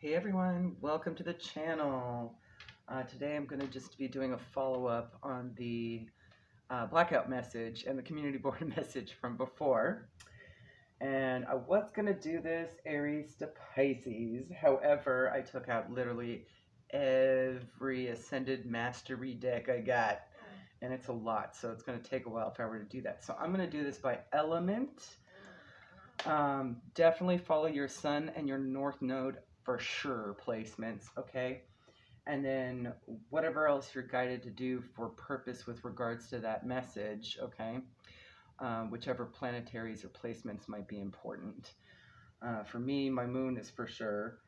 Hey everyone, welcome to the channel. Today I'm going to just be doing a follow-up on the blackout message and the community board message from before. And I was going to do this Aries to Pisces. However, I took out literally every Ascended Mastery deck I got. And it's a lot, so it's going to take a while if I were to do that. So I'm going to do this by element. Definitely follow your Sun and your North Node for sure placements, okay? And then whatever else you're guided to do for purpose with regards to that message, okay? Whichever planetaries or placements might be important. For me, my moon is for sure,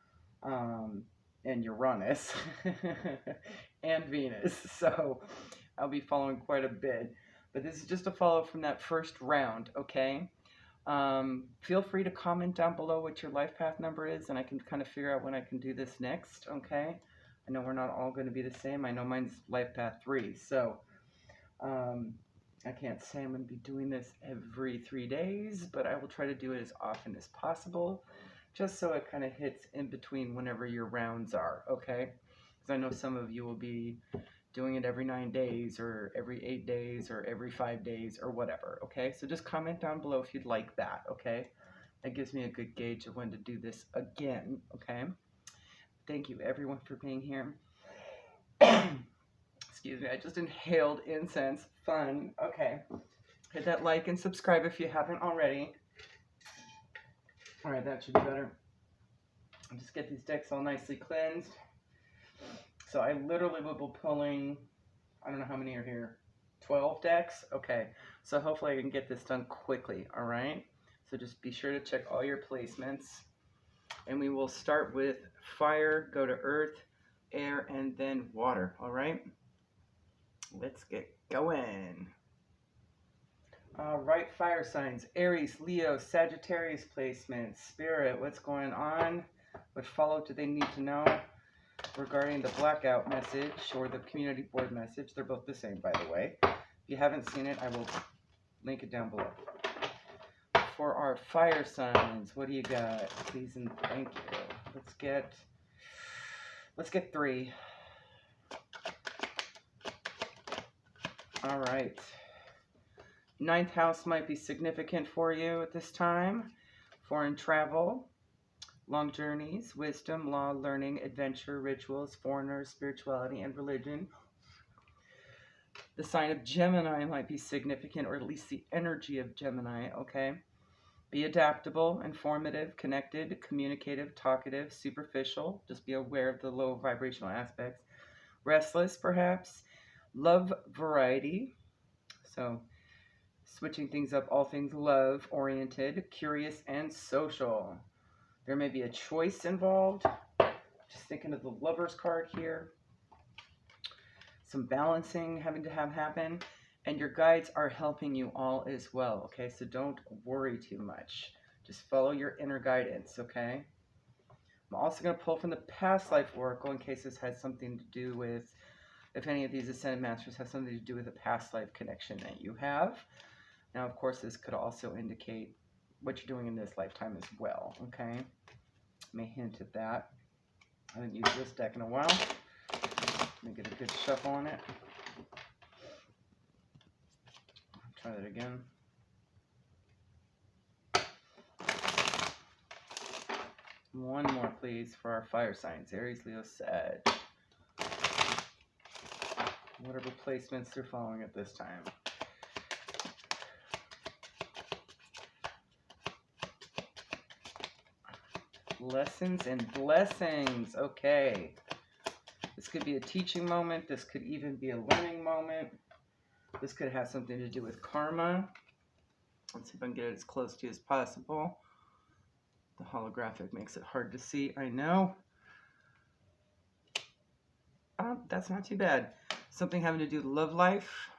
and Uranus, and Venus, so I'll be following quite a bit. But this is just a follow from that first round, okay? Feel free to comment down below what your life path number is, and I can kind of figure out when I can do this next, okay? I know we're not all going to be the same. I know mine's life path 3, so I can't say I'm going to be doing this every 3 days, but I will try to do it as often as possible, just so it kind of hits in between whenever your rounds are, okay? Because I know some of you will be doing it every 9 days or every 8 days or every 5 days or whatever, okay? So just comment down below if you'd like that, okay? That gives me a good gauge of when to do this again, okay? Thank you everyone for being here. Excuse me, I just inhaled incense. Fun. Okay. Hit that like and subscribe if you haven't already. Alright, that should be better. I'll just get these decks all nicely cleansed. So I literally will be pulling, I don't know how many are here, 12 decks? Okay, so hopefully I can get this done quickly, all right? So just be sure to check all your placements. And we will start with fire, go to earth, air, and then water, all right? Let's get going. All right, fire signs, Aries, Leo, Sagittarius placements, Spirit, what's going on? What follow-up do they need to know regarding the blackout message or the community board message? They're both the same, by the way. If you haven't seen it, I will link it down below. For our fire signs, what do you got? Please and thank you. Let's get 3. All right. 9th house might be significant for you at this time. Foreign travel, long journeys, wisdom, law, learning, adventure, rituals, foreigners, spirituality, and religion. The sign of Gemini might be significant, or at least the energy of Gemini, okay? Be adaptable, informative, connected, communicative, talkative, superficial. Just be aware of the low vibrational aspects. Restless, perhaps. Love variety. So switching things up, all things love oriented, curious, and social. There may be a choice involved. Just thinking of the Lover's card here. Some balancing having to happen. And your guides are helping you all as well, okay? So don't worry too much. Just follow your inner guidance, okay? I'm also going to pull from the past life oracle in case this has something to do with, if any of these Ascended Masters have something to do with a past life connection that you have. Now, of course, this could also indicate what you're doing in this lifetime as well, okay? May hint at that. I haven't used this deck in a while. Let me get a good shuffle on it. Try that again. One more, please, for our fire signs. Aries, Leo, Sag. Whatever placements they're following at this time. Lessons and blessings. Okay. This could be a teaching moment. This could even be a learning moment. This could have something to do with karma. Let's see if I can get it as close to you as possible. The holographic makes it hard to see, I know. Oh, that's not too bad. Something having to do with love life.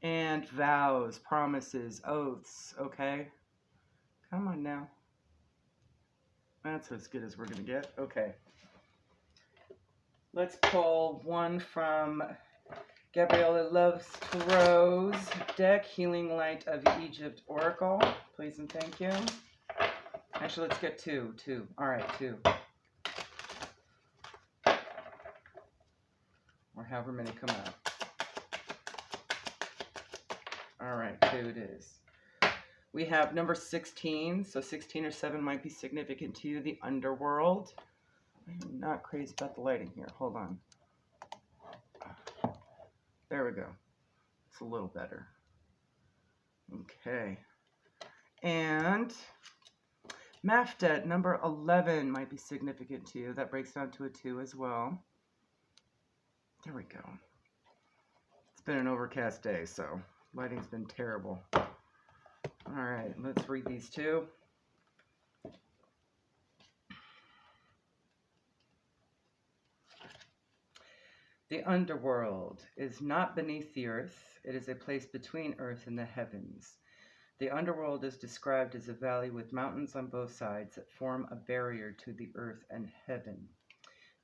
And vows, promises, oaths, okay? Come on now. That's as good as we're going to get. Okay. Let's pull one from Gabriella Loves Tarot's deck, Healing Light of Egypt Oracle. Please and thank you. Actually, let's get two. All right, two. Or however many come out. All right, two it is. We have number 16. So 16 or 7 might be significant to you. The underworld. I'm not crazy about the lighting here. Hold on. There we go. It's a little better. Okay. And Mafdet, number 11, might be significant to you. That breaks down to a 2 as well. There we go. It's been an overcast day, so lighting's been terrible. All right, let's read these two. The underworld is not beneath the earth. It is a place between earth and the heavens. The underworld is described as a valley with mountains on both sides that form a barrier to the earth and heaven.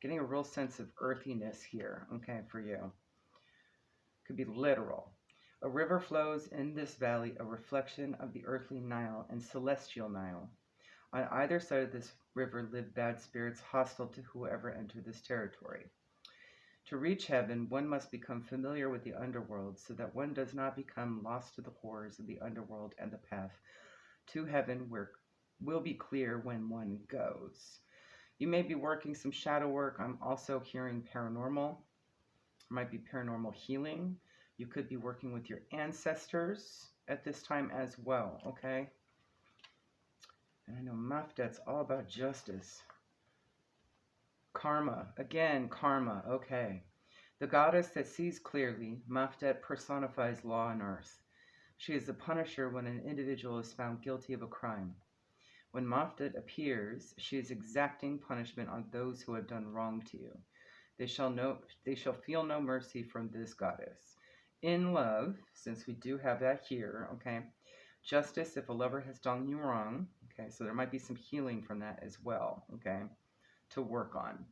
Getting a real sense of earthiness here, okay, for you. Could be literal. A river flows in this valley, a reflection of the earthly Nile and celestial Nile. On either side of this river live bad spirits hostile to whoever entered this territory. To reach heaven, one must become familiar with the underworld so that one does not become lost to the horrors of the underworld, and the path to heaven will be clear when one goes. You may be working some shadow work. I'm also hearing paranormal. It might be paranormal healing. You could be working with your ancestors at this time as well, okay? And I know Mafdet's all about justice. Karma. Again, karma. Okay. The goddess that sees clearly, Mafdet personifies law on earth. She is the punisher when an individual is found guilty of a crime. When Mafdet appears, she is exacting punishment on those who have done wrong to you. They shall feel no mercy from this goddess. In love, since we do have that here, okay, justice if a lover has done you wrong, okay, so there might be some healing from that as well, okay, to work on.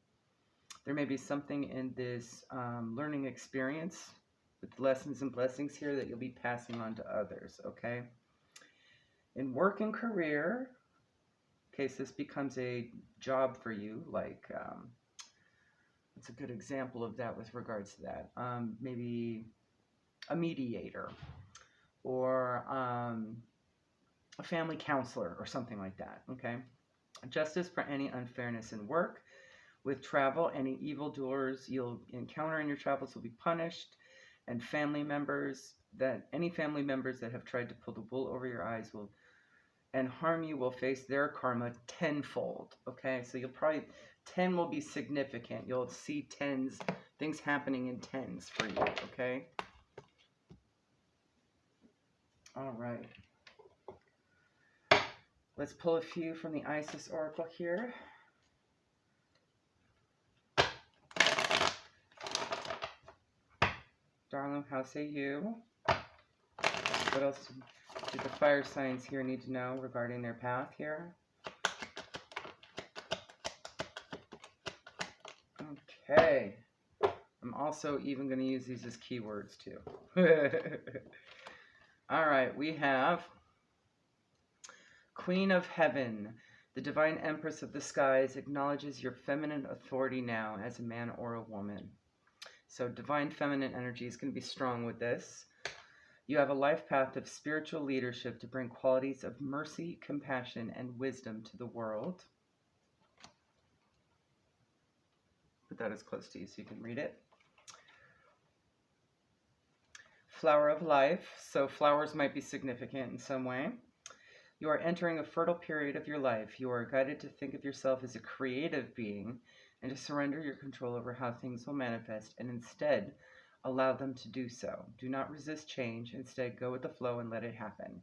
There may be something in this learning experience with lessons and blessings here that you'll be passing on to others, okay? In work and career, in case this becomes a job for you, like, it's a good example of that with regards to that. Maybe a mediator or a family counselor or something like that, okay? Justice for any unfairness in work. With travel, any evildoers you'll encounter in your travels will be punished, and any family members that have tried to pull the wool over your eyes and harm you will face their karma tenfold, okay? So you'll probably, 10 will be significant. You'll see tens, things happening in tens for you, okay? All right. Let's pull a few from the Isis Oracle here. Darling, how say you? What else do the fire signs here need to know regarding their path here? Okay. I'm also even going to use these as keywords too. All right, we have Queen of Heaven. The divine empress of the skies acknowledges your feminine authority now as a man or a woman. So divine feminine energy is going to be strong with this. You have a life path of spiritual leadership to bring qualities of mercy, compassion, and wisdom to the world. Put that as close to you so you can read it. Flower of life. So flowers might be significant in some way. You are entering a fertile period of your life. You are guided to think of yourself as a creative being and to surrender your control over how things will manifest and instead allow them to do so. Do not resist change. Instead, go with the flow and let it happen.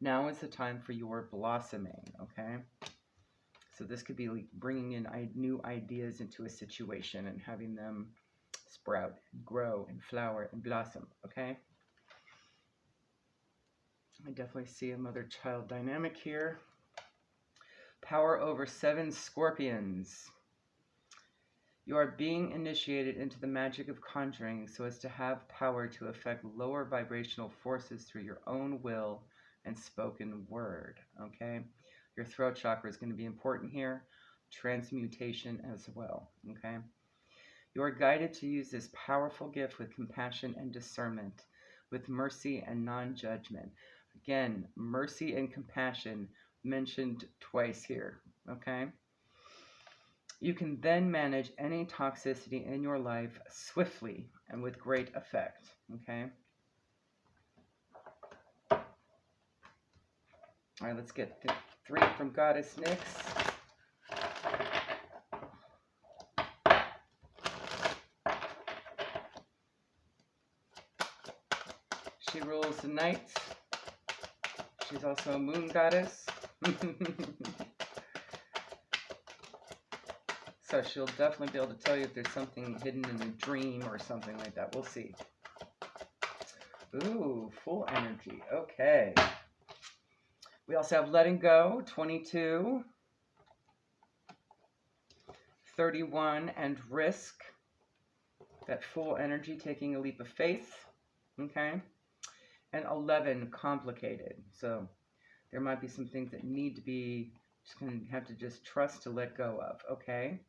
Now is the time for your blossoming, okay? So this could be like bringing in new ideas into a situation and having them sprout, grow, and flower and blossom, okay? I definitely see a mother-child dynamic here. Power over 7 scorpions. You are being initiated into the magic of conjuring so as to have power to affect lower vibrational forces through your own will and spoken word, okay? Your throat chakra is going to be important here. Transmutation as well, okay? You are guided to use this powerful gift with compassion and discernment, with mercy and non-judgment. Again, mercy and compassion mentioned twice here, okay? You can then manage any toxicity in your life swiftly and with great effect, okay? All right, let's get the 3 from Goddess Nyx. She rules the night. She's also a moon goddess. So she'll definitely be able to tell you if there's something hidden in a dream or something like that. We'll see. Ooh, full energy. Okay. We also have letting go, 22, 31, and risk. That full energy, taking a leap of faith. Okay. And 11, complicated. So there might be some things that need to be, just going to have to just trust to let go of. Okay.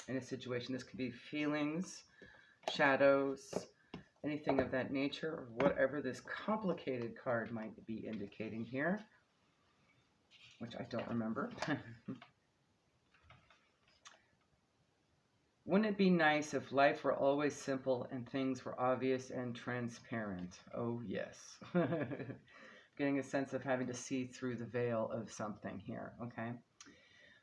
In a situation, this could be feelings, shadows, anything of that nature, or whatever this complicated card might be indicating here, which I don't remember. Wouldn't it be nice if life were always simple and things were obvious and transparent? Oh, yes. Getting a sense of having to see through the veil of something here, okay?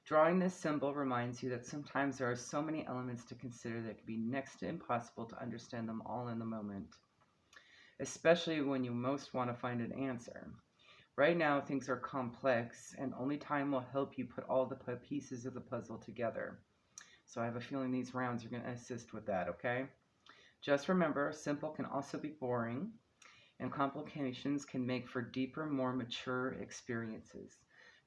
Drawing this symbol reminds you that sometimes there are so many elements to consider that it can be next to impossible to understand them all in the moment, especially when you most want to find an answer. Right now, things are complex, and only time will help you put all the pieces of the puzzle together. So I have a feeling these rounds are going to assist with that, okay? Just remember, simple can also be boring, and complications can make for deeper, more mature experiences.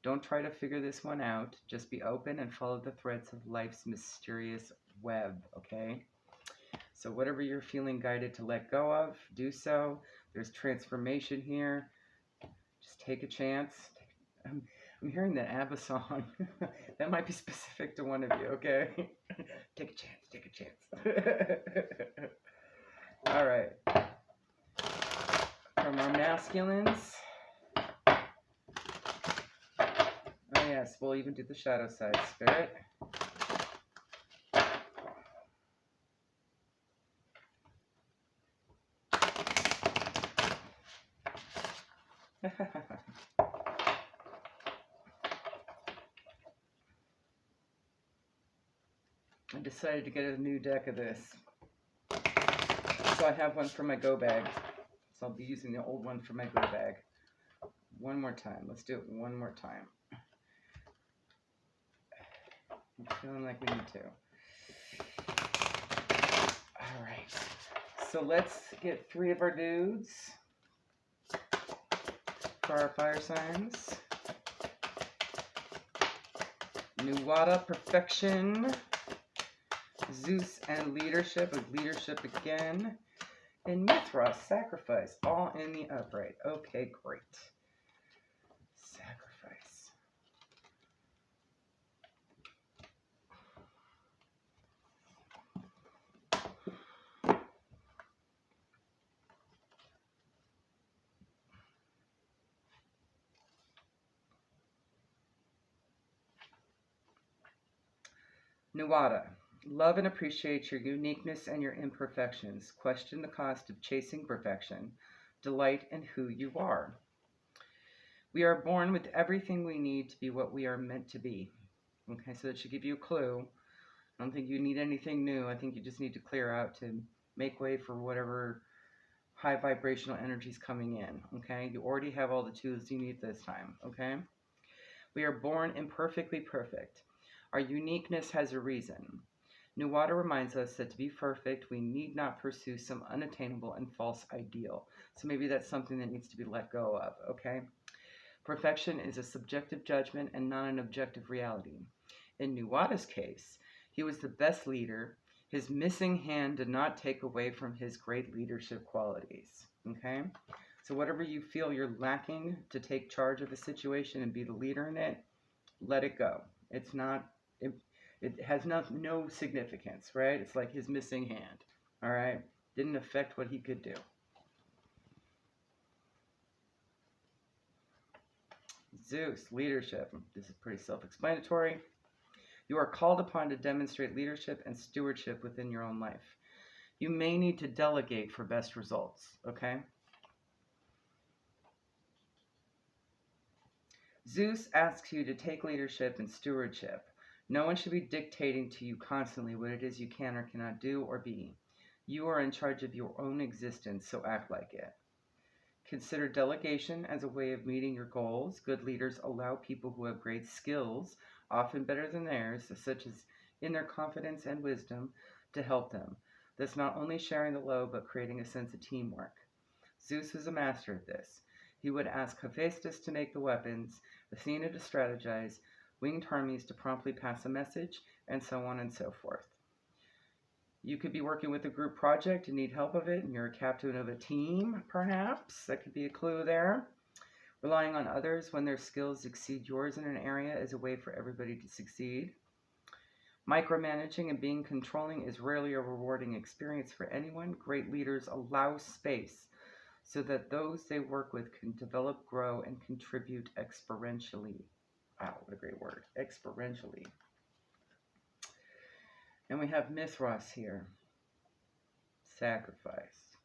Don't try to figure this one out. Just be open and follow the threads of life's mysterious web, okay? So whatever you're feeling guided to let go of, do so. There's transformation here. Just take a chance. I'm hearing the ABBA song. That might be specific to one of you, okay? Take a chance, take a chance. All right. From our masculines. Oh yes, we'll even do the shadow side, Spirit. I decided to get a new deck of this. So I have one for my go bag. So I'll be using the old one for my go bag. One more time. Let's do it one more time. I'm feeling like we need to. All right. So let's get 3 of our dudes for our fire signs. Nuwada, perfection. Zeus and leadership, with leadership again. And Mithras, sacrifice, all in the upright. Okay, great. Sacrifice. Nuwada. Love and appreciate your uniqueness and your imperfections. Question the cost of chasing perfection. Delight in who you are. We are born with everything we need to be what we are meant to be. Okay, so that should give you a clue. I don't think you need anything new. I think you just need to clear out to make way for whatever high vibrational energy is coming in. Okay, you already have all the tools you need this time. Okay, we are born imperfectly perfect. Our uniqueness has a reason. Nuwada reminds us that to be perfect, we need not pursue some unattainable and false ideal. So maybe that's something that needs to be let go of, okay? Perfection is a subjective judgment and not an objective reality. In Nuwada's case, he was the best leader. His missing hand did not take away from his great leadership qualities, okay? So whatever you feel you're lacking to take charge of a situation and be the leader in it, let it go. It's not, it has no significance, right? It's like his missing hand, all right? Didn't affect what he could do. Zeus, leadership. This is pretty self-explanatory. You are called upon to demonstrate leadership and stewardship within your own life. You may need to delegate for best results, okay? Zeus asks you to take leadership and stewardship. No one should be dictating to you constantly what it is you can or cannot do or be. You are in charge of your own existence, so act like it. Consider delegation as a way of meeting your goals. Good leaders allow people who have great skills, often better than theirs, such as in their confidence and wisdom, to help them. That's not only sharing the load, but creating a sense of teamwork. Zeus was a master at this. He would ask Hephaestus to make the weapons, Athena to strategize, winged Hermes to promptly pass a message, and so on and so forth. You could be working with a group project and need help of it, and you're a captain of a team, perhaps. That could be a clue there. Relying on others when their skills exceed yours in an area is a way for everybody to succeed. Micromanaging and being controlling is rarely a rewarding experience for anyone. Great leaders allow space so that those they work with can develop, grow, and contribute exponentially. Wow, what a great word, exponentially. And we have Mithras here, sacrifice.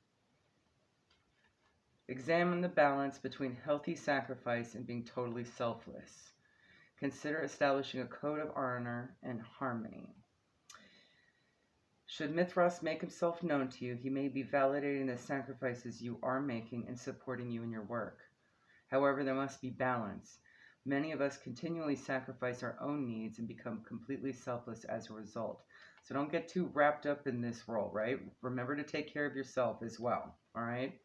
Examine the balance between healthy sacrifice and being totally selfless. Consider establishing a code of honor and harmony. Should Mithras make himself known to you, he may be validating the sacrifices you are making and supporting you in your work. However, there must be balance. Many of us continually sacrifice our own needs and become completely selfless as a result. So don't get too wrapped up in this role, right? Remember to take care of yourself as well, all right?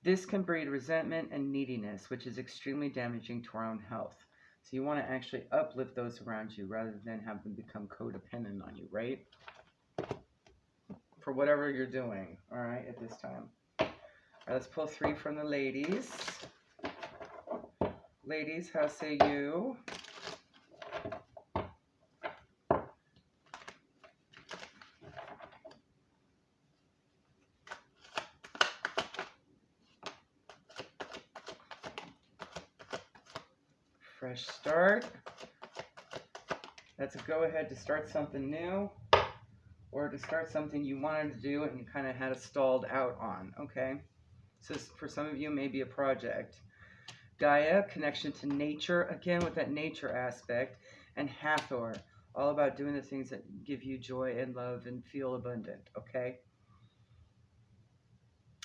This can breed resentment and neediness, which is extremely damaging to our own health. So you want to actually uplift those around you rather than have them become codependent on you, right? For whatever you're doing, all right, at this time. All right, let's pull 3 from the ladies. Ladies, how say you? Fresh start. That's a go-ahead to start something new or to start something you wanted to do and you kind of had a stalled out on, okay? So for some of you, maybe a project. Gaia, connection to nature, again with that nature aspect. And Hathor, all about doing the things that give you joy and love and feel abundant, okay?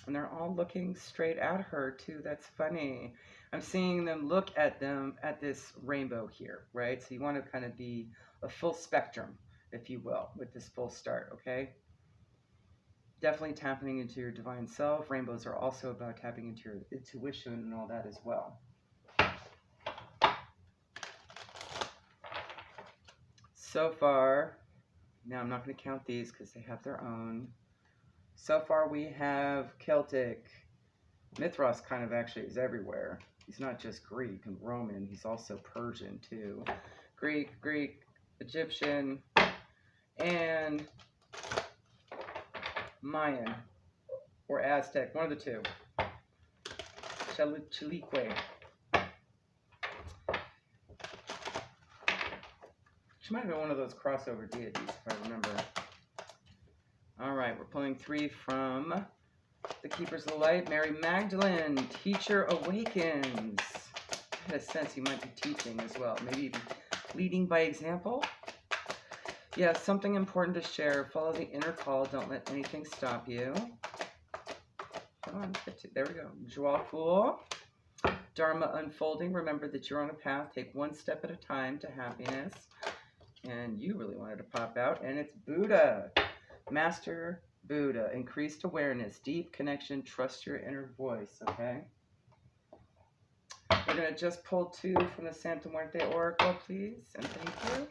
And they're all looking straight at her too. That's funny. I'm seeing them look at this rainbow here, right? So you want to kind of be a full spectrum, if you will, with this full start, okay? Definitely tapping into your divine self. Rainbows are also about tapping into your intuition and all that as well. So far, now I'm not going to count these because they have their own. So far we have Celtic. Mithras kind of actually is everywhere. He's not just Greek and Roman, he's also Persian too. Greek, Egyptian, and Mayan, or Aztec, one of the two. Chilique. She might have been one of those crossover deities, if I remember. All right, we're pulling 3 from the Keepers of the Light. Mary Magdalene, Teacher Awakens. I had a sense you might be teaching as well, maybe even leading by example. Yeah, something important to share. Follow the inner call. Don't let anything stop you. Come on, there we go. Joyful. Dharma unfolding. Remember that you're on a path. Take one step at a time to happiness. And you really wanted to pop out. And it's Buddha. Master Buddha. Increased awareness. Deep connection. Trust your inner voice. Okay? We're going to just pull 2 from the Santa Muerte Oracle, please. And thank you.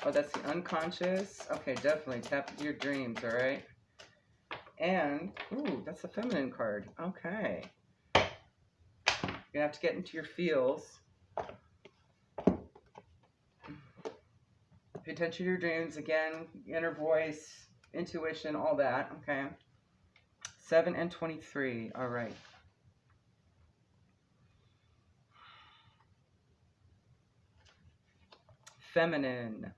Oh, that's the unconscious. Okay, definitely tap your dreams, all right? And, ooh, that's the feminine card. Okay. You're going to have to get into your feels. Pay attention to your dreams. Again, inner voice, intuition, all that. Okay. 7 and 23. All right. Feminine.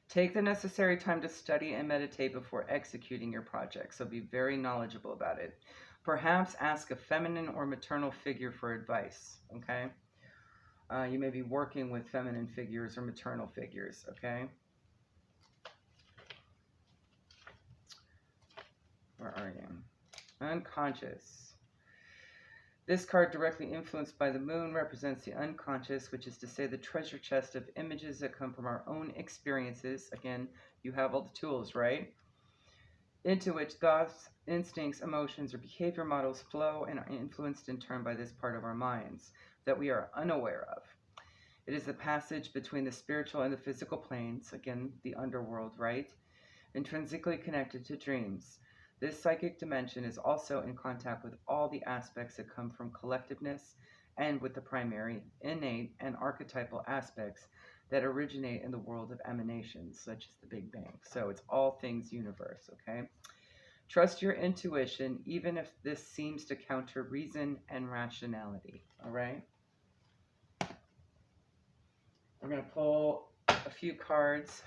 Take the necessary time to study and meditate before executing your project, so be very knowledgeable about it. Perhaps ask a feminine or maternal figure for advice, okay? You may be working with feminine figures or maternal figures, okay? Where are you? Unconscious. This card, directly influenced by the moon, represents the unconscious, which is to say the treasure chest of images that come from our own experiences. Again, you have all the tools, right? Into which thoughts, instincts, emotions, or behavior models flow and are influenced in turn by this part of our minds that we are unaware of. It is the passage between the spiritual and the physical planes, again, the underworld, right? Intrinsically connected to dreams. This psychic dimension is also in contact with all the aspects that come from collectiveness and with the primary, innate, and archetypal aspects that originate in the world of emanations, such as the Big Bang. So it's all things universe, okay? Trust your intuition, even if this seems to counter reason and rationality, all right? We're going to pull a few cards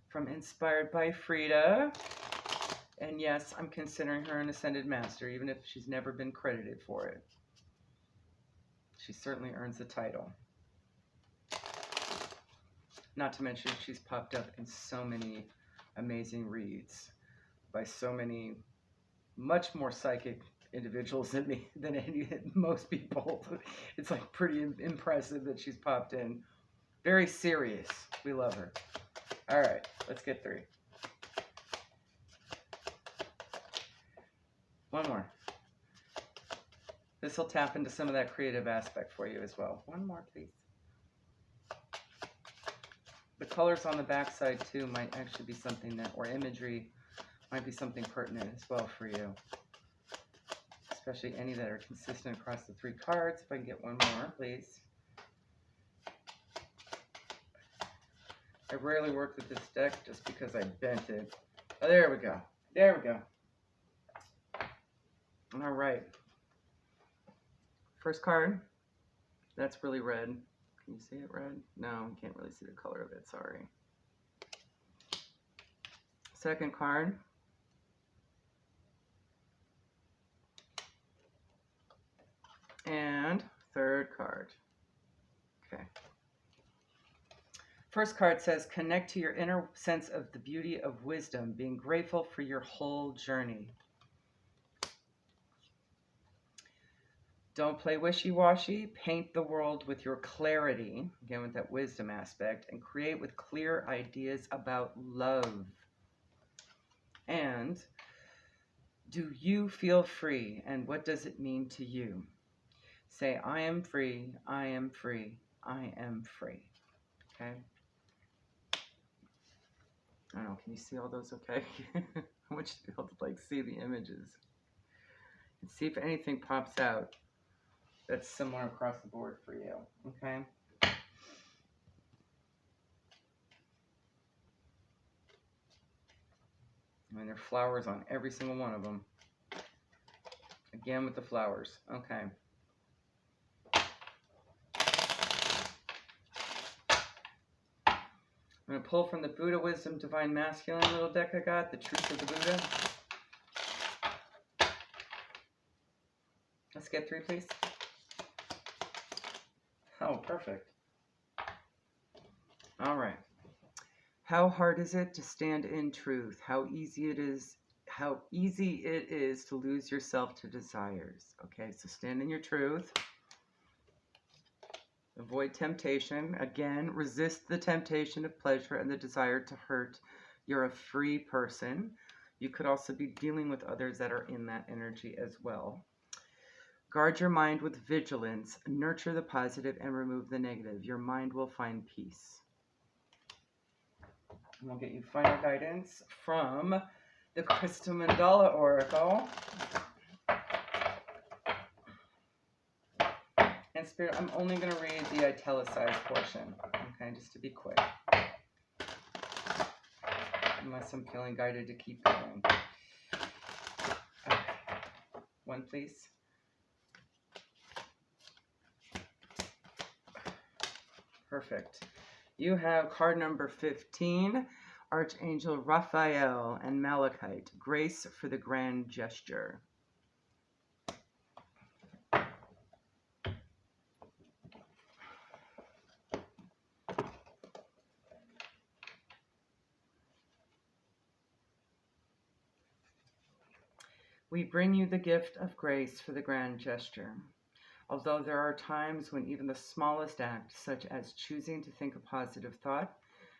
from Inspired by Frida. And yes, I'm considering her an Ascended Master, even if she's never been credited for it. She certainly earns the title. Not to mention she's popped up in so many amazing reads by so many much more psychic individuals than me, than most people. It's like pretty impressive that she's popped in. Very serious. We love her. All right, let's get 3. One more. This will tap into some of that creative aspect for you as well. One more, please. The colors on the back side, too, might actually be something that, or imagery, might be something pertinent as well for you. Especially any that are consistent across the 3 cards. If I can get one more, please. I rarely work with this deck just because I bent it. Oh, there we go. There we go. All right. First card. That's really red. Can you see it red? No, you can't really see the color of it. Sorry. Second card. And third card. Okay. First card says, connect to your inner sense of the beauty of wisdom, being grateful for your whole journey. Don't play wishy-washy. Paint the world with your clarity, again with that wisdom aspect, and create with clear ideas about love. And do you feel free? And what does it mean to you? Say, I am free, I am free, I am free. Okay? I don't know, can you see all those okay? I want you to be able to see the images. And see if anything pops out that's similar across the board for you, okay? I mean, there are flowers on every single one of them. Again with the flowers, okay. I'm going to pull from the Buddha Wisdom Divine Masculine little deck I got, the Truth of the Buddha. Let's get 3, please. Oh, perfect. All right. How hard is it to stand in truth? How easy it is to lose yourself to desires. Okay, so stand in your truth. Avoid temptation. Again, resist the temptation of pleasure and the desire to hurt. You're a free person. You could also be dealing with others that are in that energy as well. Guard your mind with vigilance. Nurture the positive and remove the negative. Your mind will find peace. And we'll get you final guidance from the Crystal Mandala Oracle. And Spirit, I'm only going to read the italicized portion, okay, just to be quick. Unless I'm feeling guided to keep going. Okay. One, please. Perfect. You have card number 15, Archangel Raphael and Malachite, Grace for the Grand Gesture. We bring you the gift of grace for the grand gesture. Although there are times when even the smallest act, such as choosing to think a positive thought,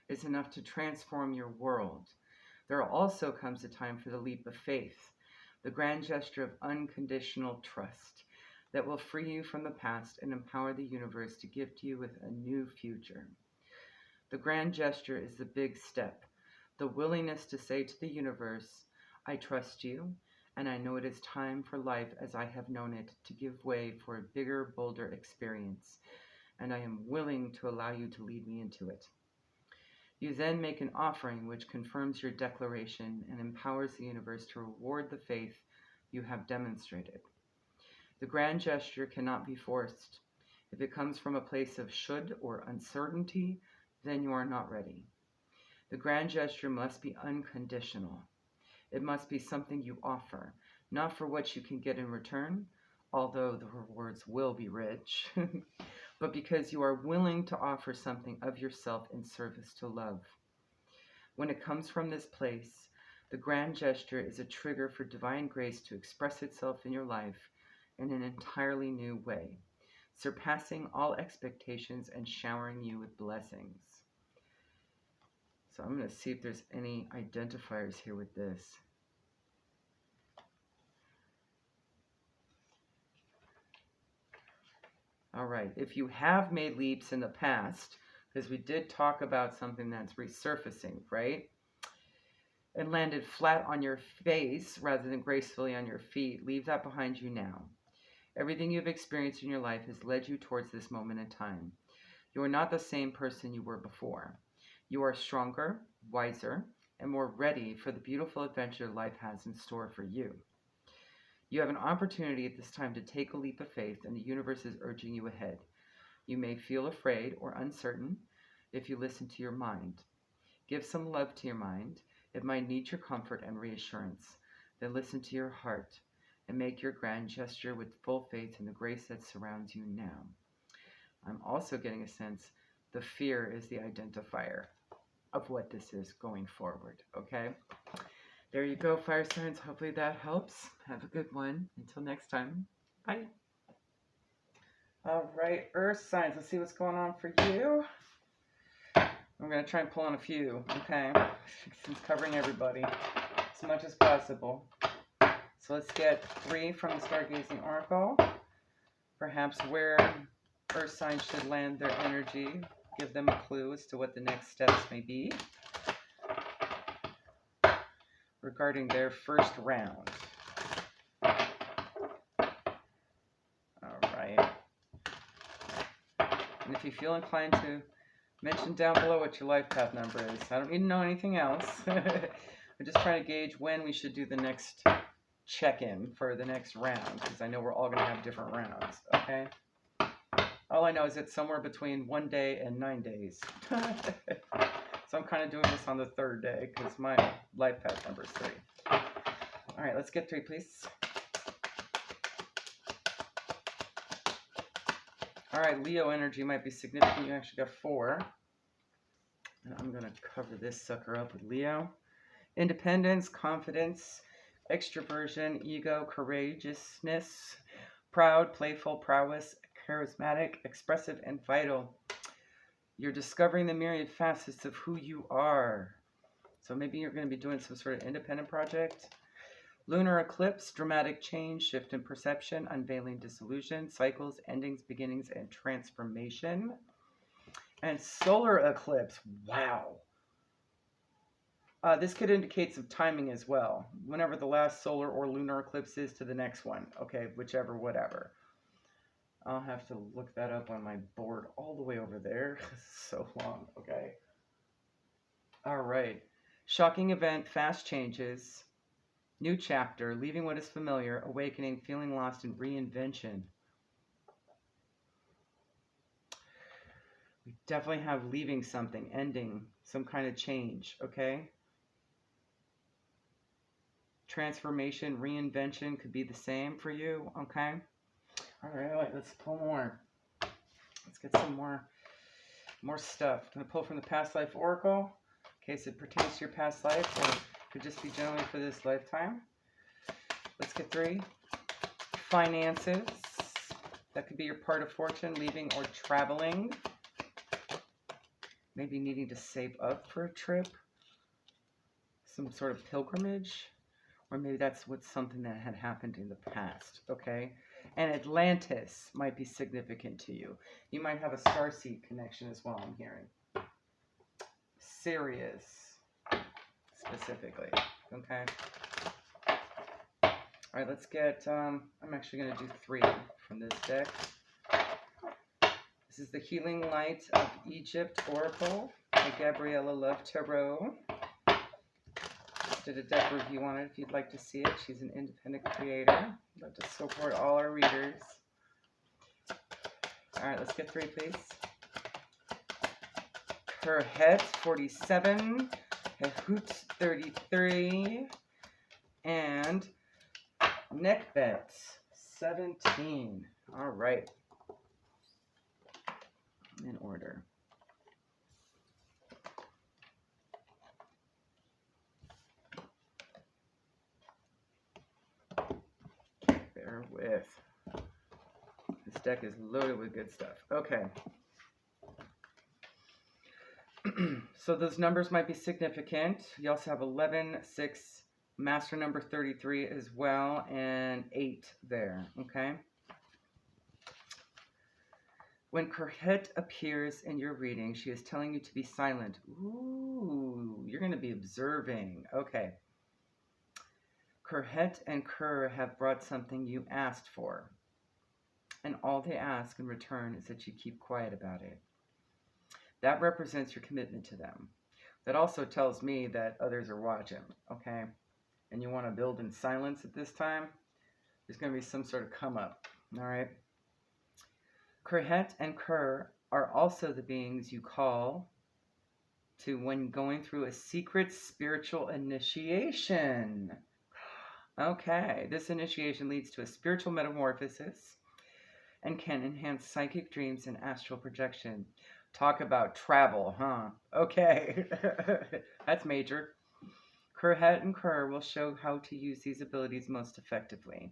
is enough to transform your world, there also comes a time for the leap of faith, the grand gesture of unconditional trust that will free you from the past and empower the universe to gift you with a new future. The grand gesture is the big step, the willingness to say to the universe, I trust you, and I know it is time for life as I have known it to give way for a bigger, bolder experience, and I am willing to allow you to lead me into it. You then make an offering which confirms your declaration and empowers the universe to reward the faith you have demonstrated. The grand gesture cannot be forced. If it comes from a place of should or uncertainty, then you are not ready. The grand gesture must be unconditional. It must be something you offer, not for what you can get in return, although the rewards will be rich, but because you are willing to offer something of yourself in service to love. When it comes from this place, the grand gesture is a trigger for divine grace to express itself in your life in an entirely new way, surpassing all expectations and showering you with blessings. So I'm going to see if there's any identifiers here with this. All right, if you have made leaps in the past, because we did talk about something that's resurfacing, right? And landed flat on your face rather than gracefully on your feet, leave that behind you now. Everything you've experienced in your life has led you towards this moment in time. You are not the same person you were before. You are stronger, wiser, and more ready for the beautiful adventure life has in store for you. You have an opportunity at this time to take a leap of faith, and the universe is urging you ahead. You may feel afraid or uncertain if you listen to your mind. Give some love to your mind. It might need your comfort and reassurance. Then listen to your heart and make your grand gesture with full faith in the grace that surrounds you now. I'm also getting a sense the fear is the identifier of what this is going forward, okay? There you go, fire signs. Hopefully that helps. Have a good one. Until next time. Bye. All right, earth signs. Let's see what's going on for you. I'm going to try and pull on a few, okay? It's covering everybody as much as possible. So let's get 3 from the Stargazing Oracle. Perhaps where earth signs should land their energy. Give them a clue as to what the next steps may be regarding their first round. All right. And if you feel inclined to mention down below what your life path number is. I don't need to know anything else. We're just trying to gauge when we should do the next check-in for the next round, because I know we're all going to have different rounds, okay? All I know is it's somewhere between 1 day and 9 days. So I'm kind of doing this on the 3rd day because my life path number is 3. All right, let's get 3, please. All right, Leo energy might be significant. You actually got 4. And I'm going to cover this sucker up with Leo. Independence, confidence, extroversion, ego, courageousness, proud, playful, prowess, charismatic, expressive, and vital. You're discovering the myriad facets of who you are. So maybe you're going to be doing some sort of independent project. Lunar eclipse, dramatic change, shift in perception, unveiling disillusion, cycles, endings, beginnings, and transformation. And solar eclipse, wow. This could indicate some timing as well. Whenever the last solar or lunar eclipse is to the next one. Okay, whichever, whatever. I'll have to look that up on my board all the way over there. So long. Okay. All right. Shocking event, fast changes, new chapter, leaving what is familiar, awakening, feeling lost, and reinvention. We definitely have leaving something, ending, some kind of change, okay? Transformation, reinvention could be the same for you, okay? All right, let's pull more. Let's get some more stuff. I'm gonna pull from the past life oracle, in case it pertains to your past life, or could just be generally for this lifetime. Let's get 3. Finances. That could be your part of fortune, leaving or traveling. Maybe needing to save up for a trip. Some sort of pilgrimage. Or maybe that's something that had happened in the past, okay? And Atlantis might be significant to you. You might have a starseed connection as well, I'm hearing. Sirius, specifically, okay? All right, let's get, I'm actually going to do 3 from this deck. This is the Healing Light of Egypt Oracle by Gabriella Love Tarot. Did a deck review on it if you'd like to see it. She's an independent creator. Love to support all our readers. All right, let's get 3, please. Kerhet, 47. Hehut, 33. And Nekbet, 17. All right. In order. Bear with. This deck is loaded with good stuff. Okay. So those numbers might be significant. You also have 11, 6, master number 33 as well, and 8 there, okay? When Kerhet appears in your reading, she is telling you to be silent. Ooh, you're going to be observing. Okay. Kerhet and Ker have brought something you asked for. And all they ask in return is that you keep quiet about it. That represents your commitment to them. That also tells me that others are watching, okay? And you want to build in silence at this time, there's going to be some sort of come up, all right? Kerhet and Ker are also the beings you call to when going through a secret spiritual initiation. Okay, this initiation leads to a spiritual metamorphosis and can enhance psychic dreams and astral projection. Talk about travel, huh? Okay, that's major. Kerhet and Ker will show how to use these abilities most effectively.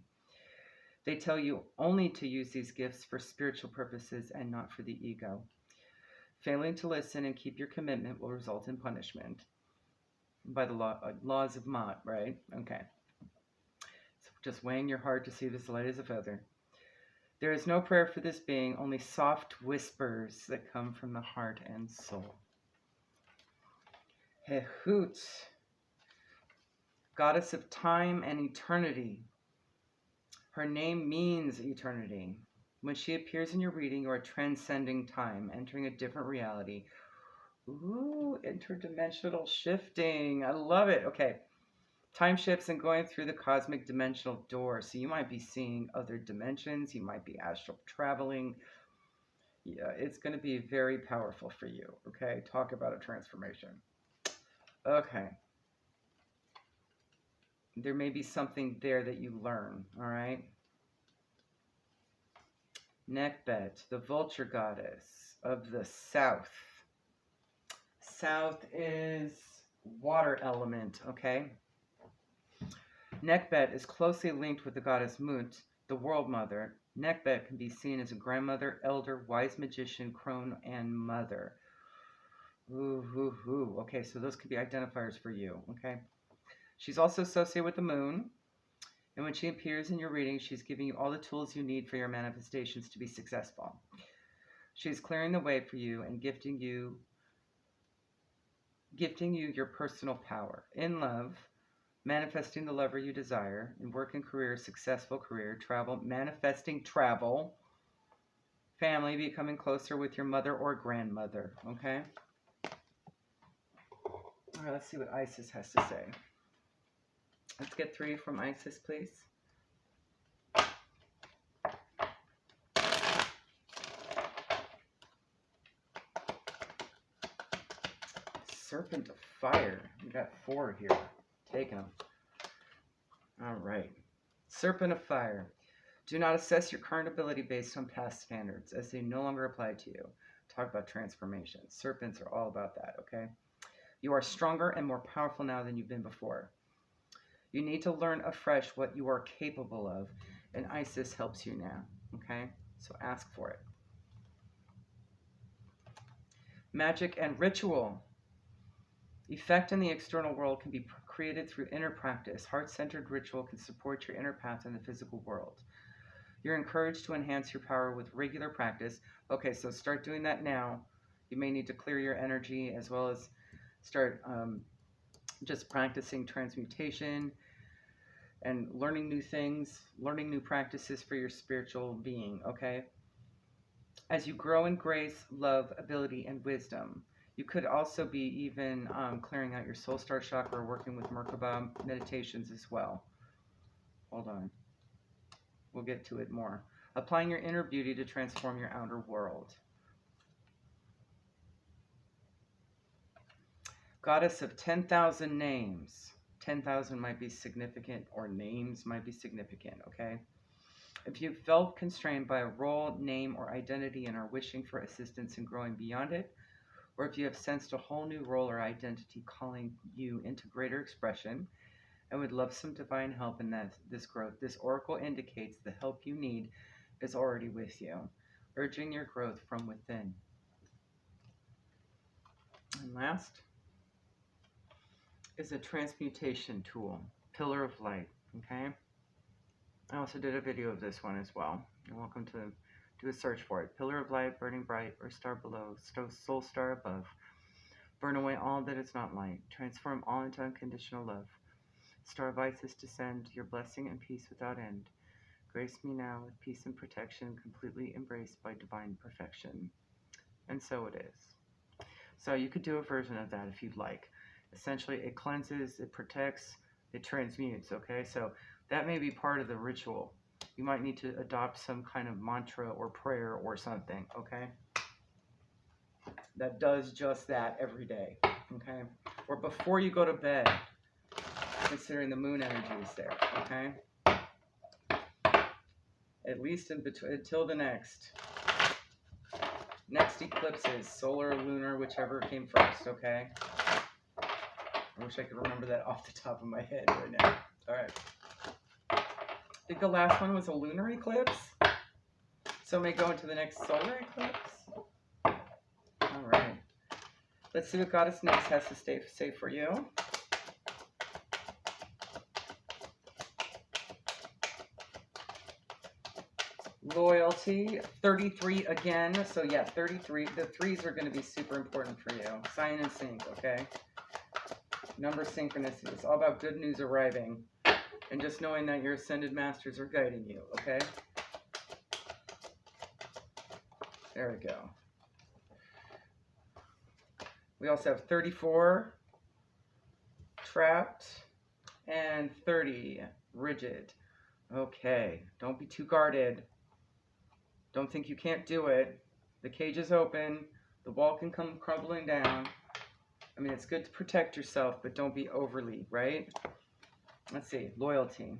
They tell you only to use these gifts for spiritual purposes and not for the ego. Failing to listen and keep your commitment will result in punishment by the laws of Mott, right? Okay. So just weighing your heart to see this light as a feather. There is no prayer for this being, only soft whispers that come from the heart and soul. Hehut, goddess of time and eternity. Her name means eternity. When she appears in your reading, you are transcending time, entering a different reality. Ooh, interdimensional shifting. I love it. Okay. Time shifts and going through the cosmic dimensional door. So you might be seeing other dimensions. You might be astral traveling. Yeah, it's going to be very powerful for you. Okay. Talk about a transformation. Okay. There may be something there that you learn. All right. Nekbet, the vulture goddess of the south. South is water element, okay? Nekbet is closely linked with the goddess Mut, the world mother. Nekbet can be seen as a grandmother, elder, wise magician, crone, and mother. Ooh. Okay, so those could be identifiers for you, okay? She's also associated with the moon. And when she appears in your reading, she's giving you all the tools you need for your manifestations to be successful. She's clearing the way for you and gifting you gifting you your personal power. In love, manifesting the lover you desire. In work and career, successful career. Travel, manifesting travel. Family, becoming closer with your mother or grandmother. Okay? All right, let's see what Isis has to say. Let's get 3 from Isis, please. Serpent of Fire. We got 4 here. Taking them. All right. Serpent of Fire. Do not assess your current ability based on past standards, as they no longer apply to you. Talk about transformation. Serpents are all about that, okay? You are stronger and more powerful now than you've been before. You need to learn afresh what you are capable of, and Isis helps you now, okay? So ask for it. Magic and ritual. Effect in the external world can be created through inner practice. Heart-centered ritual can support your inner path in the physical world. You're encouraged to enhance your power with regular practice. Okay, so start doing that now. You may need to clear your energy as well as start just practicing transmutation and learning new things, learning new practices for your spiritual being, okay? As you grow in grace, love, ability, and wisdom, you could also be even clearing out your soul star chakra, working with Merkaba meditations as well. Hold on. We'll get to it more. Applying your inner beauty to transform your outer world. Goddess of 10,000 names. 10,000 might be significant, or names might be significant, okay? If you felt constrained by a role, name, or identity and are wishing for assistance in growing beyond it, or if you have sensed a whole new role or identity calling you into greater expression and would love some divine help in this growth, this oracle indicates the help you need is already with you, urging your growth from within. And last is a transmutation tool, Pillar of Light, okay? I also did a video of this one as well. You're welcome to do a search for it. Pillar of Light, burning bright, or star below, soul star above. Burn away all that is not light. Transform all into unconditional love. Star of Isis, descend your blessing and peace without end. Grace me now with peace and protection, completely embraced by divine perfection. And so it is. So you could do a version of that if you'd like. Essentially, it cleanses, it protects, it transmutes, okay? So that may be part of the ritual. You might need to adopt some kind of mantra or prayer or something, okay? That does just that every day, okay? Or before you go to bed, considering the moon energy is there, okay? At least in between, until the next eclipses, solar or lunar, whichever came first, okay? I wish I could remember that off the top of my head right now. All right. I think the last one was a lunar eclipse. So may go into the next solar eclipse. All right. Let's see what Goddess Nyx has to say for you. Loyalty, 33 again. So yeah, 33. The 3s are going to be super important for you. Sign and sync, okay? Number synchronicity. It's all about good news arriving. And just knowing that your ascended masters are guiding you, okay? There we go. We also have 34, trapped, and 30, rigid. Okay, don't be too guarded. Don't think you can't do it. The cage is open. The wall can come crumbling down. I mean, it's good to protect yourself, but don't be overly, right? Let's see, loyalty.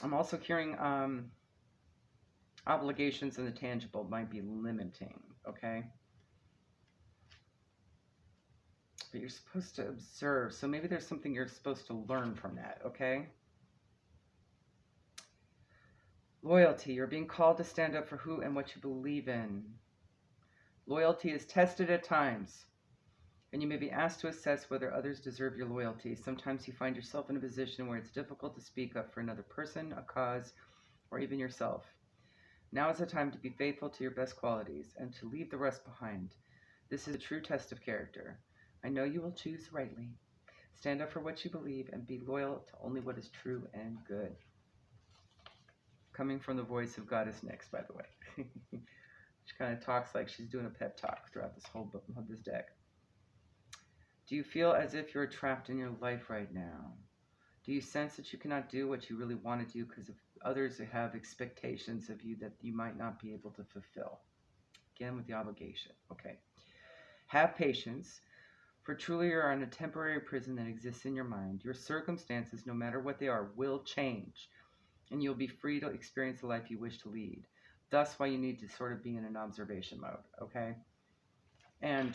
I'm also hearing obligations in the tangible might be limiting, okay? But you're supposed to observe, so maybe there's something you're supposed to learn from that, okay? Loyalty, you're being called to stand up for who and what you believe in. Loyalty is tested at times, and you may be asked to assess whether others deserve your loyalty. Sometimes you find yourself in a position where it's difficult to speak up for another person, a cause, or even yourself. Now is the time to be faithful to your best qualities and to leave the rest behind. This is a true test of character. I know you will choose rightly. Stand up for what you believe and be loyal to only what is true and good. Coming from the voice of Goddess Nyx, by the way. She kind of talks like she's doing a pep talk throughout this whole book, this deck. Do you feel as if you're trapped in your life right now? Do you sense that you cannot do what you really want to do because of others have expectations of you that you might not be able to fulfill? Again, with the obligation. Okay. Have patience, for truly you are in a temporary prison that exists in your mind. Your circumstances, no matter what they are, will change, and you'll be free to experience the life you wish to lead. That's why you need to sort of be in an observation mode, okay? And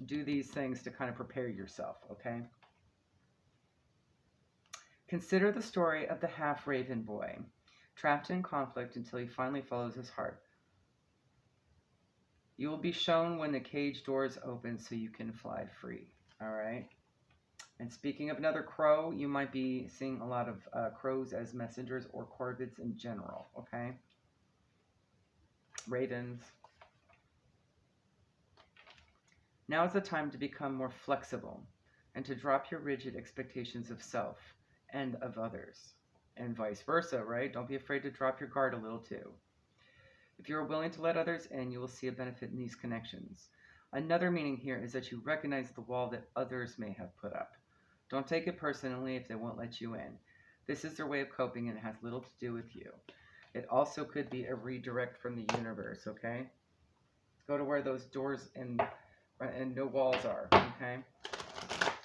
do these things to kind of prepare yourself, okay? Consider the story of the half-raven boy, trapped in conflict until he finally follows his heart. You will be shown when the cage doors open so you can fly free, all right? And speaking of another crow, you might be seeing a lot of crows as messengers or corvids in general, okay? Ravens. Now is the time to become more flexible and to drop your rigid expectations of self and of others, and vice versa, right? Don't be afraid to drop your guard a little too. If you are willing to let others in, you will see a benefit in these connections. Another meaning here is that you recognize the wall that others may have put up. Don't take it personally if they won't let you in. This is their way of coping and it has little to do with you. It also could be a redirect from the universe, okay? Go to where those doors and no walls are, okay?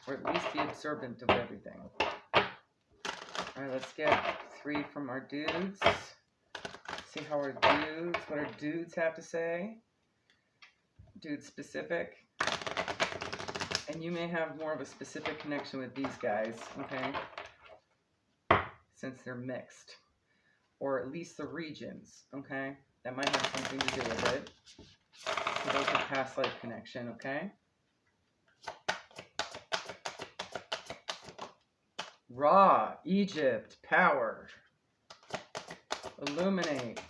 Or at least be observant of everything. All right, let's get 3 from our dudes. See how what our dudes have to say. Dude specific. And you may have more of a specific connection with these guys, okay? Since they're mixed. Or at least the regions, okay? That might have something to do with it. So those are past life connection, okay? Ra, Egypt, power. Illuminate.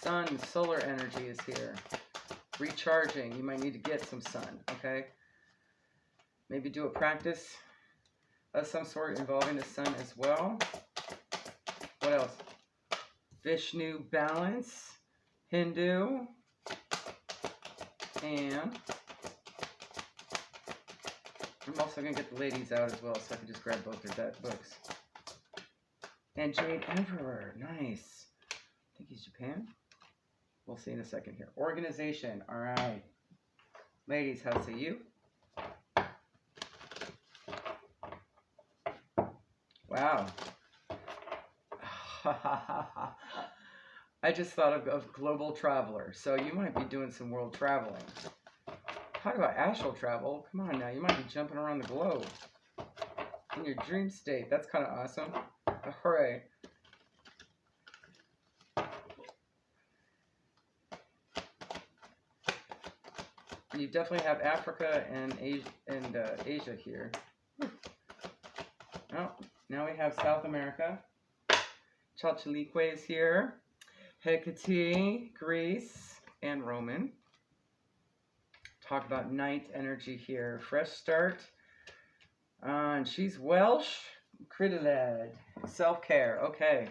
Sun, solar energy is here. Recharging. You might need to get some sun, okay? Maybe do a practice of some sort involving the sun as well. What else? Vishnu, balance. Hindu. And I'm also going to get the ladies out as well so I can just grab both their books. And Jade Emperor. Nice. I think he's Japan. We'll see in a second here. Organization. All right. Ladies, how say you? Wow. I just thought of global traveler. So you might be doing some world traveling. Talk about astral travel. Come on now. You might be jumping around the globe. In your dream state. That's kind of awesome. Hooray. You definitely have Africa and Asia here. Oh, now we have South America. Chalchalique is here. Hecate, Greece, and Roman. Talk about ninth energy here. Fresh start. And she's Welsh. Critoled. Self-care. Okay.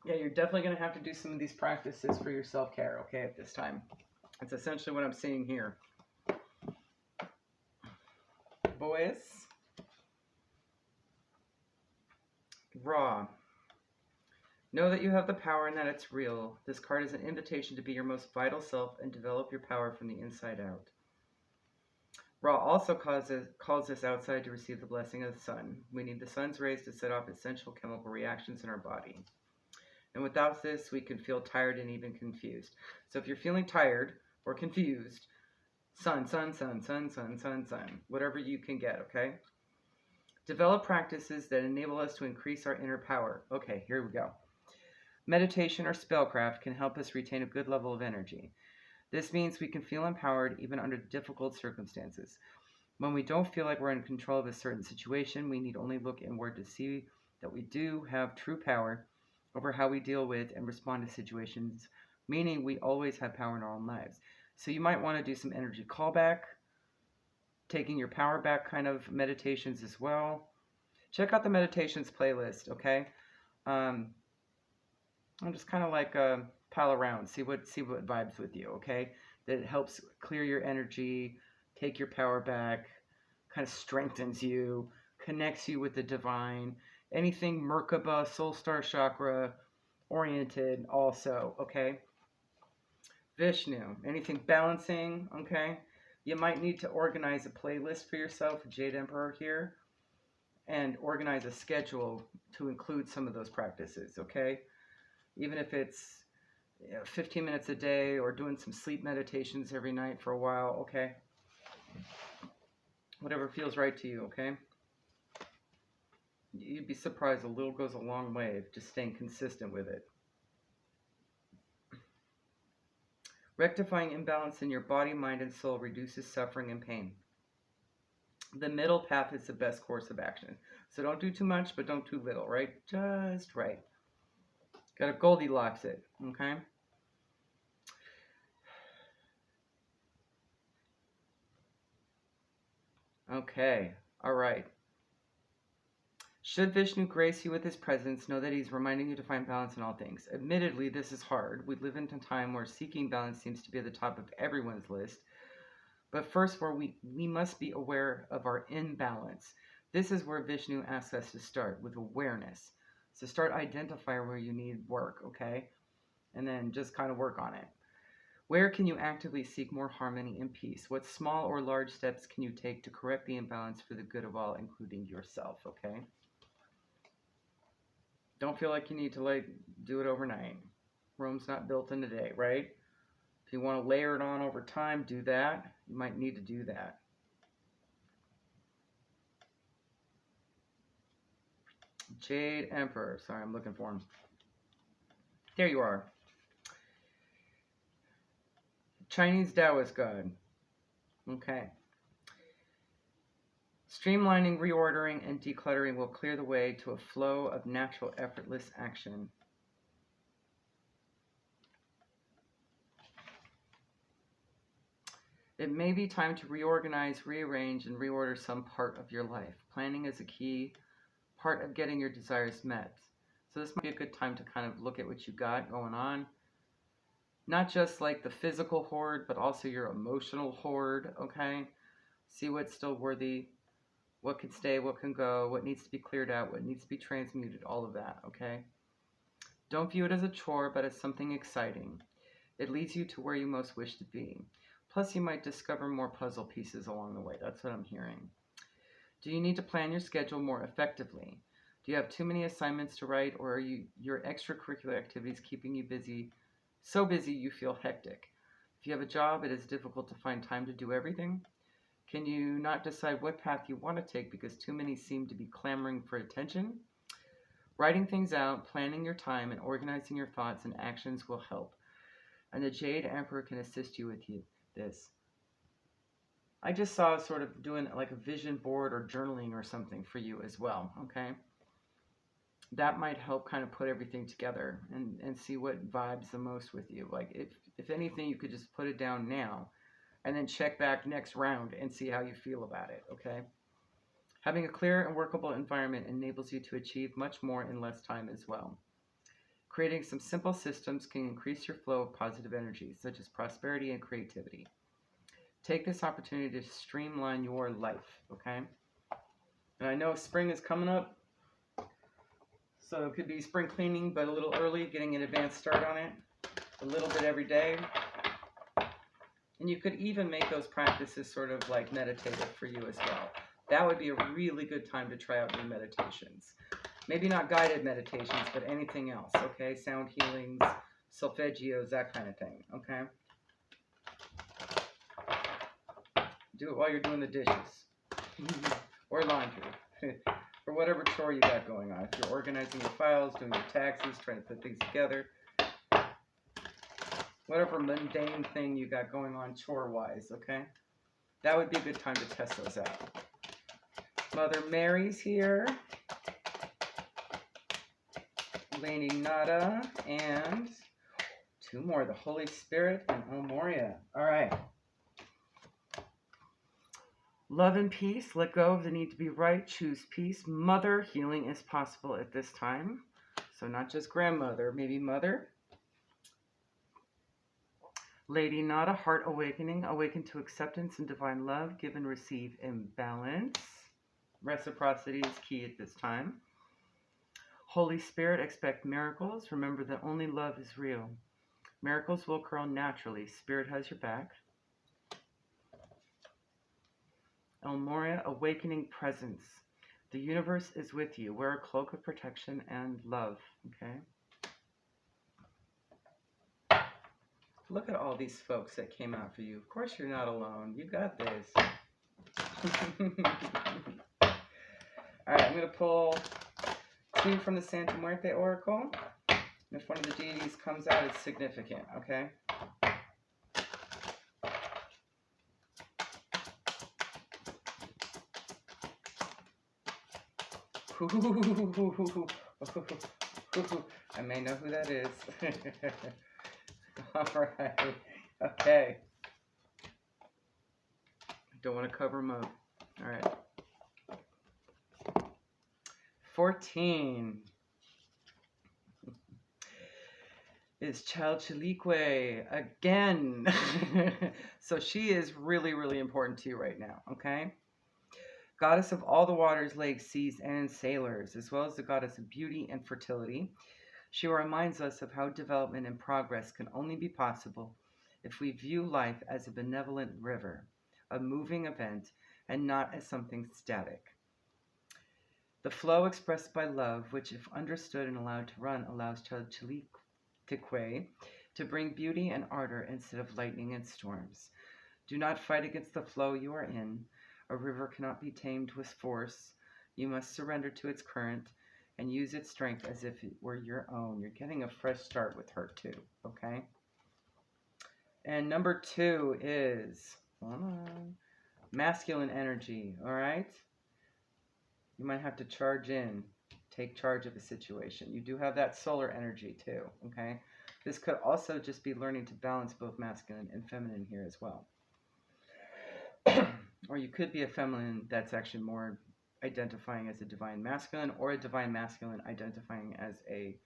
Yeah, you're definitely going to have to do some of these practices for your self-care, okay, at this time. That's essentially what I'm seeing here. Boys. Raw. Know that you have the power and that it's real. This card is an invitation to be your most vital self and develop your power from the inside out. Ra also calls us outside to receive the blessing of the sun. We need the sun's rays to set off essential chemical reactions in our body. And without this, we can feel tired and even confused. So if you're feeling tired or confused, sun, sun, sun, sun, sun, sun, sun, whatever you can get, okay? Develop practices that enable us to increase our inner power. Okay, here we go. Meditation or spellcraft can help us retain a good level of energy. This means we can feel empowered even under difficult circumstances. When we don't feel like we're in control of a certain situation, we need only look inward to see that we do have true power over how we deal with and respond to situations meaning we always have power in our own lives. So you might want to do some energy callback, taking your power back kind of meditations as well. Check out the meditations playlist, okay? I'm just kind of like pal around, see what vibes with you, okay? That helps clear your energy, take your power back, kind of strengthens you, connects you with the divine. Anything Merkaba, soul star chakra oriented also, okay? Vishnu, anything balancing, okay? You might need to organize a playlist for yourself, Jade Emperor here, and organize a schedule to include some of those practices, okay? Even if it's 15 minutes a day or doing some sleep meditations every night for a while, okay? Whatever feels right to you, okay? You'd be surprised, a little goes a long way, just staying consistent with it. Rectifying imbalance in your body, mind, and soul reduces suffering and pain. The middle path is the best course of action. So don't do too much, but don't too little, right? Just right. Got to Goldilocks it, okay? Okay, all right. Should Vishnu grace you with his presence, know that he's reminding you to find balance in all things. Admittedly, this is hard. We live in a time where seeking balance seems to be at the top of everyone's list. But first, we must be aware of our imbalance. This is where Vishnu asks us to start, with awareness. So start identifying where you need work, okay? And then just kind of work on it. Where can you actively seek more harmony and peace? What small or large steps can you take to correct the imbalance for the good of all, including yourself, okay? Don't feel like you need to do it overnight. Rome's not built in a day, right? If you want to layer it on over time, do that. You might need to do that. Jade Emperor. Sorry, I'm looking for him. There you are. Chinese Taoist God. Okay. Streamlining, reordering, and decluttering will clear the way to a flow of natural, effortless action. It may be time to reorganize, rearrange, and reorder some part of your life. Planning is a key part of getting your desires met. So this might be a good time to kind of look at what you got going on. Not just like the physical hoard, but also your emotional hoard, okay? See what's still worthy, what can stay, what can go, what needs to be cleared out, what needs to be transmuted, all of that, okay? Don't view it as a chore, but as something exciting. It leads you to where you most wish to be. Plus, you might discover more puzzle pieces along the way. That's what I'm hearing. Do you need to plan your schedule more effectively? Do you have too many assignments to write, or are your extracurricular activities keeping you busy, so busy you feel hectic? If you have a job, it is difficult to find time to do everything. Can you not decide what path you want to take because too many seem to be clamoring for attention? Writing things out, planning your time, and organizing your thoughts and actions will help. And the Jade Emperor can assist you with this. I just saw sort of doing like a vision board or journaling or something for you as well, okay? That might help kind of put everything together and see what vibes the most with you. Like if anything, you could just put it down now and then check back next round and see how you feel about it, okay? Having a clear and workable environment enables you to achieve much more in less time as well. Creating some simple systems can increase your flow of positive energy, such as prosperity and creativity. Take this opportunity to streamline your life, okay? And I know spring is coming up, so it could be spring cleaning, but a little early, getting an advanced start on it, a little bit every day. And you could even make those practices sort of like meditative for you as well. That would be a really good time to try out new meditations. Maybe not guided meditations, but anything else, okay? Sound healings, solfeggios, that kind of thing, okay? Do it while you're doing the dishes or laundry or whatever chore you got going on. If you're organizing your files, doing your taxes, trying to put things together, whatever mundane thing you got going on chore-wise, okay? That would be a good time to test those out. Mother Mary's here. Lainey Nada and 2 more, the Holy Spirit and El Moria. All right. Love and peace. Let go of the need to be right. Choose peace. Mother, healing is possible at this time. So not just grandmother, maybe mother. Lady Nada, heart awakening. Awaken to acceptance and divine love. Give and receive in balance. Reciprocity is key at this time. Holy Spirit, expect miracles. Remember that only love is real. Miracles will occur naturally. Spirit has your back. El Moria, awakening presence. The universe is with you. Wear a cloak of protection and love. Okay. Look at all these folks that came out for you. Of course you're not alone. You got this. All right, I'm going to pull 2 from the Santa Muerte Oracle. And if one of the deities comes out, it's significant, okay? I may know who that is. All right. Okay. Don't want to cover them up. All right. 14 is Chalchilique again. So she is really, really important to you right now, okay? Goddess of all the waters, lakes, seas, and sailors, as well as the goddess of beauty and fertility. She reminds us of how development and progress can only be possible if we view life as a benevolent river, a moving event, and not as something static. The flow expressed by love, which if understood and allowed to run, allows Chalchilique to bring beauty and ardor instead of lightning and storms. Do not fight against the flow you are in. A river cannot be tamed with force. You must surrender to its current and use its strength as if it were your own. You're getting a fresh start with her too, okay? And number 2 is masculine energy, all right? You might have to charge in, take charge of a situation. You do have that solar energy too, okay? This could also just be learning to balance both masculine and feminine here as well. Or you could be a feminine that's actually more identifying as a divine masculine, or a divine masculine identifying as a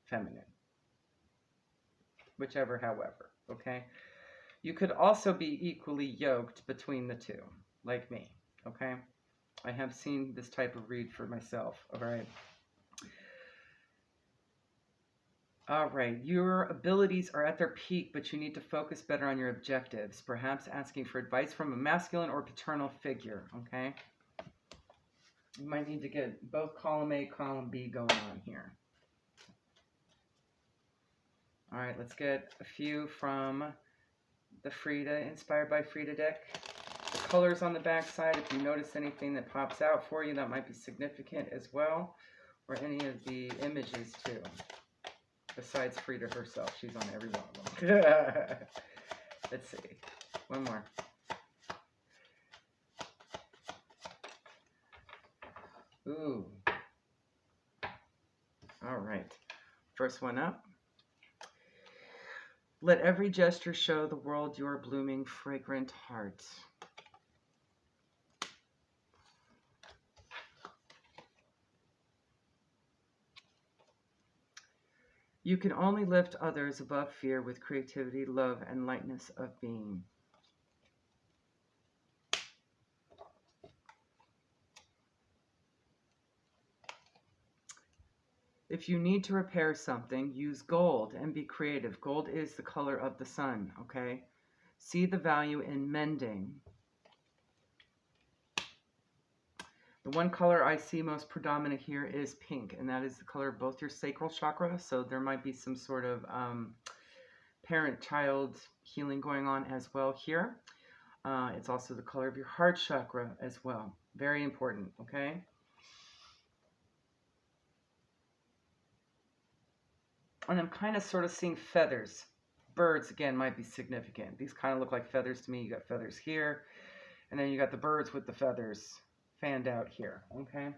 feminine. Whichever, however, okay? You could also be equally yoked between the two, like me, okay? I have seen this type of read for myself, all right? All right, your abilities are at their peak, but you need to focus better on your objectives, perhaps asking for advice from a masculine or paternal figure, okay? You might need to get both column A, column B going on here. All right, let's get a few from the Frida, Inspired by Frida deck. The colors on the back side, if you notice anything that pops out for you, that might be significant as well, or any of the images too. Besides Frida herself, she's on every one of them. Let's see, one more. Ooh. All right, first one up. Let every gesture show the world your blooming, fragrant heart. You can only lift others above fear with creativity, love, and lightness of being. If you need to repair something, use gold and be creative. Gold is the color of the sun, okay? See the value in mending. The one color I see most predominant here is pink, and that is the color of both your sacral chakra, so there might be some sort of parent-child healing going on as well here. It's also the color of your heart chakra as well. Very important, okay? And I'm kind of sort of seeing feathers. Birds, again, might be significant. These kind of look like feathers to me. You got feathers here, and then you got the birds with the feathers fanned out here, okay?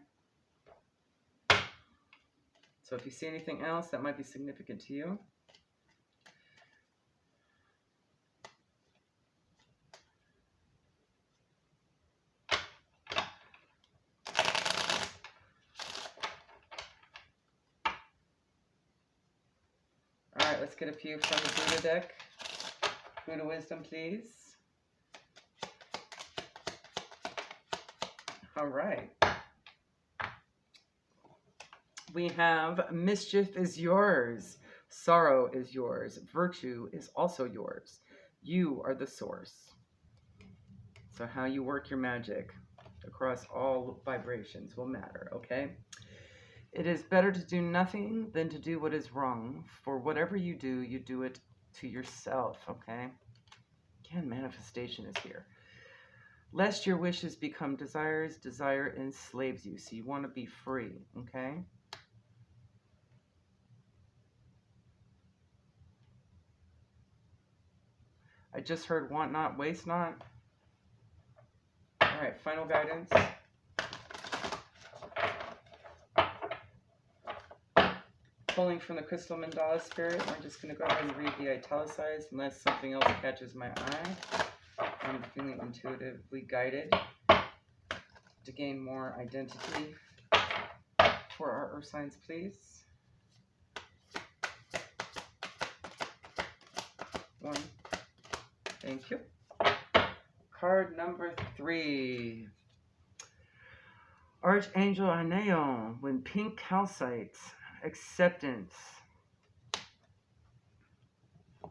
So if you see anything else that might be significant to you, let's get a few from the Buddha deck. Buddha wisdom, please. All right. We have mischief is yours. Sorrow is yours. Virtue is also yours. You are the source. So how you work your magic across all vibrations will matter, okay? It is better to do nothing than to do what is wrong. For whatever you do it to yourself, okay? Again, manifestation is here. Lest your wishes become desires, desire enslaves you. So you want to be free, okay? I just heard want not, waste not. All right, final guidance. Pulling from the Crystal Mandala Spirit, I'm just going to go ahead and read the italicized unless something else catches my eye. I'm feeling intuitively guided to gain more identity for our earth signs, please. 1. Thank you. Card number 3. Archangel Anaeon, when pink calcite, acceptance. I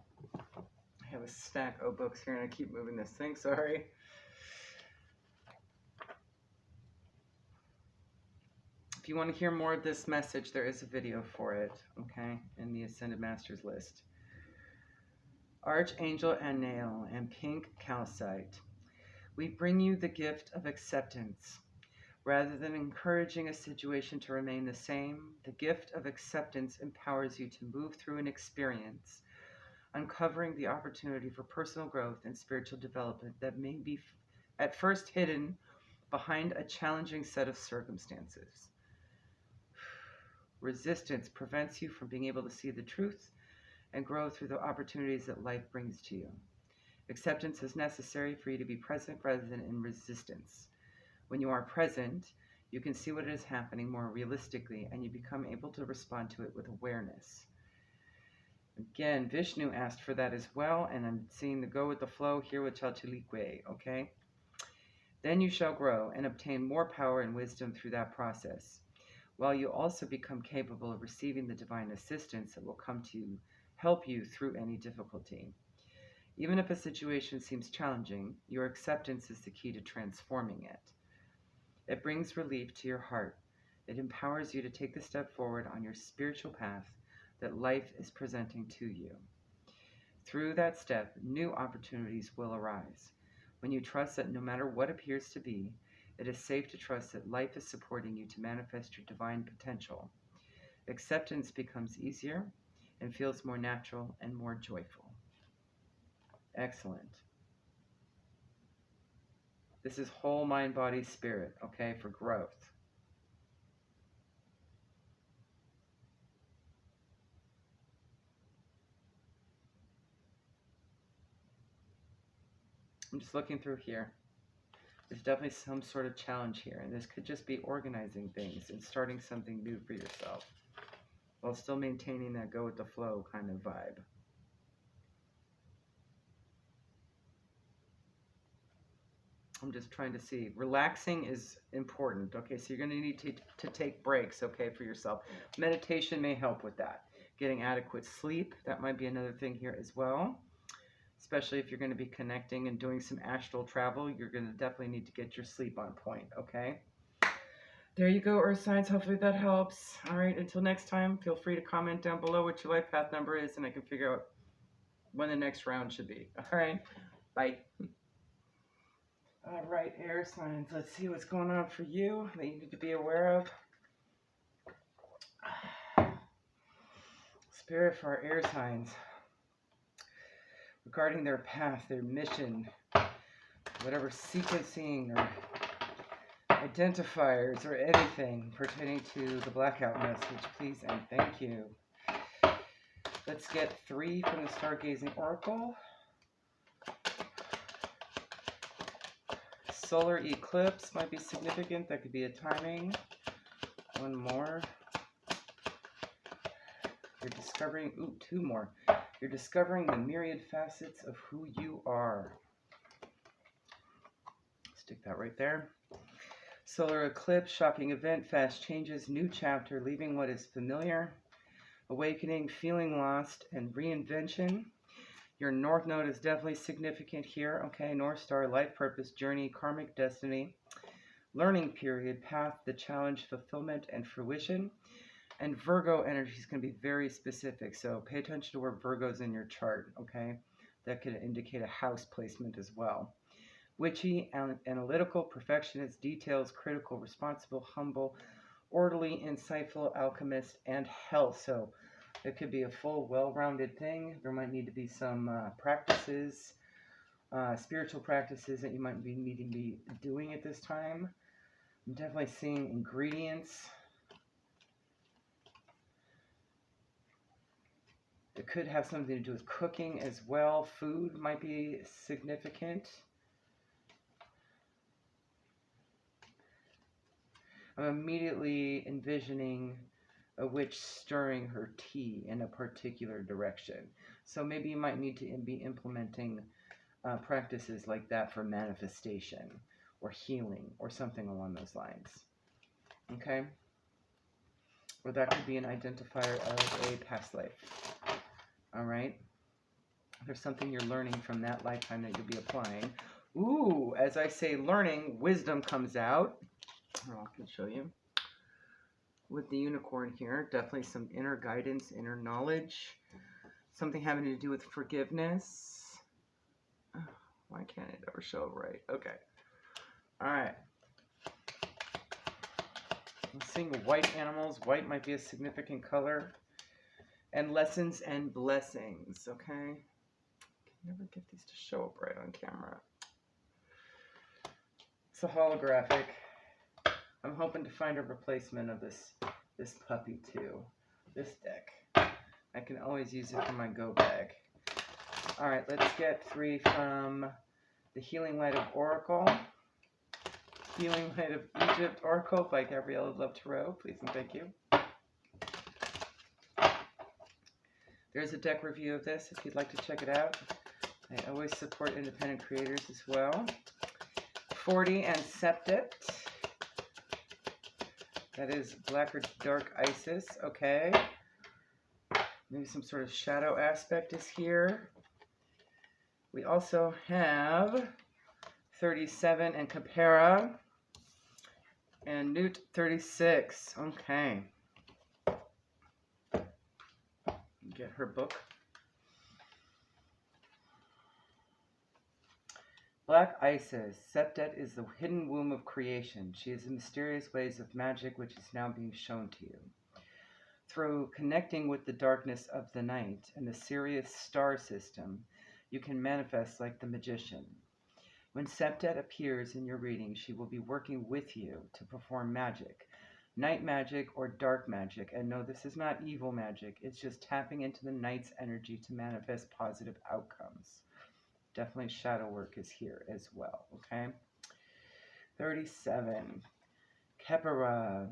have a stack of books here and I keep moving this thing, sorry. If you want to hear more of this message, there is a video for it, okay, in the Ascended Masters list. Archangel Anael and pink calcite. We bring you the gift of acceptance. Rather than encouraging a situation to remain the same, the gift of acceptance empowers you to move through an experience, uncovering the opportunity for personal growth and spiritual development that may be at first hidden behind a challenging set of circumstances. Resistance prevents you from being able to see the truth and grow through the opportunities that life brings to you. Acceptance is necessary for you to be present rather than in resistance. When you are present, you can see what is happening more realistically and you become able to respond to it with awareness. Again, Vishnu asked for that as well, and I'm seeing the go with the flow here with Chalchilikwe, okay? Then you shall grow and obtain more power and wisdom through that process, while you also become capable of receiving the divine assistance that will come to help you through any difficulty. Even if a situation seems challenging, your acceptance is the key to transforming it. It brings relief to your heart. It empowers you to take the step forward on your spiritual path that life is presenting to you. Through that step, new opportunities will arise. When you trust that no matter what appears to be, it is safe to trust that life is supporting you to manifest your divine potential. Acceptance becomes easier and feels more natural and more joyful. Excellent. This is whole mind, body, spirit, okay, for growth. I'm just looking through here. There's definitely some sort of challenge here, and this could just be organizing things and starting something new for yourself while still maintaining that go with the flow kind of vibe. I'm just trying to see. Relaxing is important. Okay, so you're going to need to take breaks, okay, for yourself. Meditation may help with that. Getting adequate sleep, that might be another thing here as well. Especially if you're going to be connecting and doing some astral travel, you're going to definitely need to get your sleep on point, okay? There you go, Earth signs. Hopefully that helps. All right, until next time, feel free to comment down below what your life path number is, and I can figure out when the next round should be. All right, bye. All right, air signs. Let's see what's going on for you that you need to be aware of. Spirit for our air signs. Regarding their path, their mission, whatever sequencing or identifiers or anything pertaining to the blackout message, please and thank you. Let's get 3 from the Stargazing Oracle. Solar eclipse might be significant. That could be a timing. 1 more. You're discovering, ooh, 2 more. You're discovering the myriad facets of who you are. Stick that right there. Solar eclipse, shocking event, fast changes, new chapter, leaving what is familiar, awakening, feeling lost, and reinvention. Your North Node is definitely significant here. Okay, North Star, life purpose, journey, karmic destiny, learning period, path, the challenge, fulfillment, and fruition. And Virgo energy is going to be very specific, so pay attention to where Virgo's in your chart, okay? That could indicate a house placement as well. Witchy, analytical, perfectionist, details, critical, responsible, humble, orderly, insightful, alchemist, and health. So it could be a full, well-rounded thing. There might need to be some practices, spiritual practices that you might be needing to be doing at this time. I'm definitely seeing ingredients. It could have something to do with cooking as well. Food might be significant. I'm immediately envisioning a witch stirring her tea in a particular direction. So maybe you might need to be implementing practices like that for manifestation or healing or something along those lines. Okay? Or that could be an identifier of a past life. All right? There's something you're learning from that lifetime that you'll be applying. Ooh, as I say learning, wisdom comes out. I can show you. With the unicorn here, definitely some inner guidance, inner knowledge. Something having to do with forgiveness. Oh, why can't it ever show right? Okay. All right. I'm seeing white animals. White might be a significant color. And lessons and blessings, okay? I can never get these to show up right on camera. It's a holographic. I'm hoping to find a replacement of this puppy too. This deck. I can always use it for my go bag. All right, let's get 3 from the Healing Light of Oracle. Healing Light of Egypt Oracle by Gabriella Love Tarot. Please and thank you. There's a deck review of this if you'd like to check it out. I always support independent creators as well. 40 and Septet. That is Black or Dark Isis. Okay. Maybe some sort of shadow aspect is here. We also have 37 and Capera. And Newt 36. Okay. Get her book. Black Isis. Septet is the hidden womb of creation. She is the mysterious ways of magic which is now being shown to you. Through connecting with the darkness of the night and the Sirius star system, you can manifest like the magician. When Septet appears in your reading, she will be working with you to perform magic. Night magic or dark magic. And no, this is not evil magic. It's just tapping into the night's energy to manifest positive outcomes. Definitely shadow work is here as well, okay? 37. Khepera.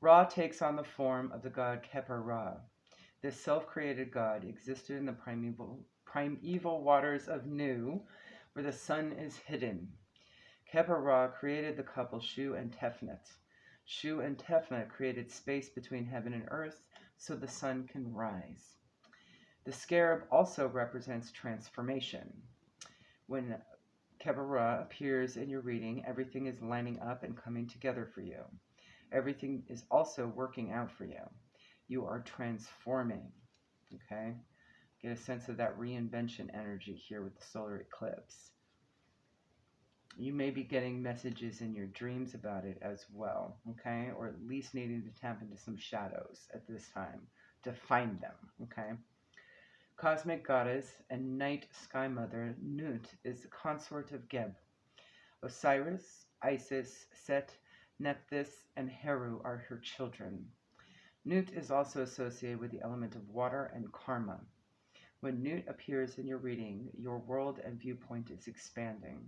Ra takes on the form of the god Khepera. This self-created god existed in the primeval waters of Nu, where the sun is hidden. Khepera created the couple Shu and Tefnut. Shu and Tefnut created space between heaven and earth so the sun can rise. The scarab also represents transformation. When Khepera appears in your reading, everything is lining up and coming together for you. Everything is also working out for you. You are transforming, okay? Get a sense of that reinvention energy here with the solar eclipse. You may be getting messages in your dreams about it as well, okay? Or at least needing to tap into some shadows at this time to find them, okay? Cosmic goddess and night sky mother Nut is the consort of Geb. Osiris, Isis, Set, Nephthys, and Heru are her children. Nut is also associated with the element of water and karma. When Nut appears in your reading, your world and viewpoint is expanding.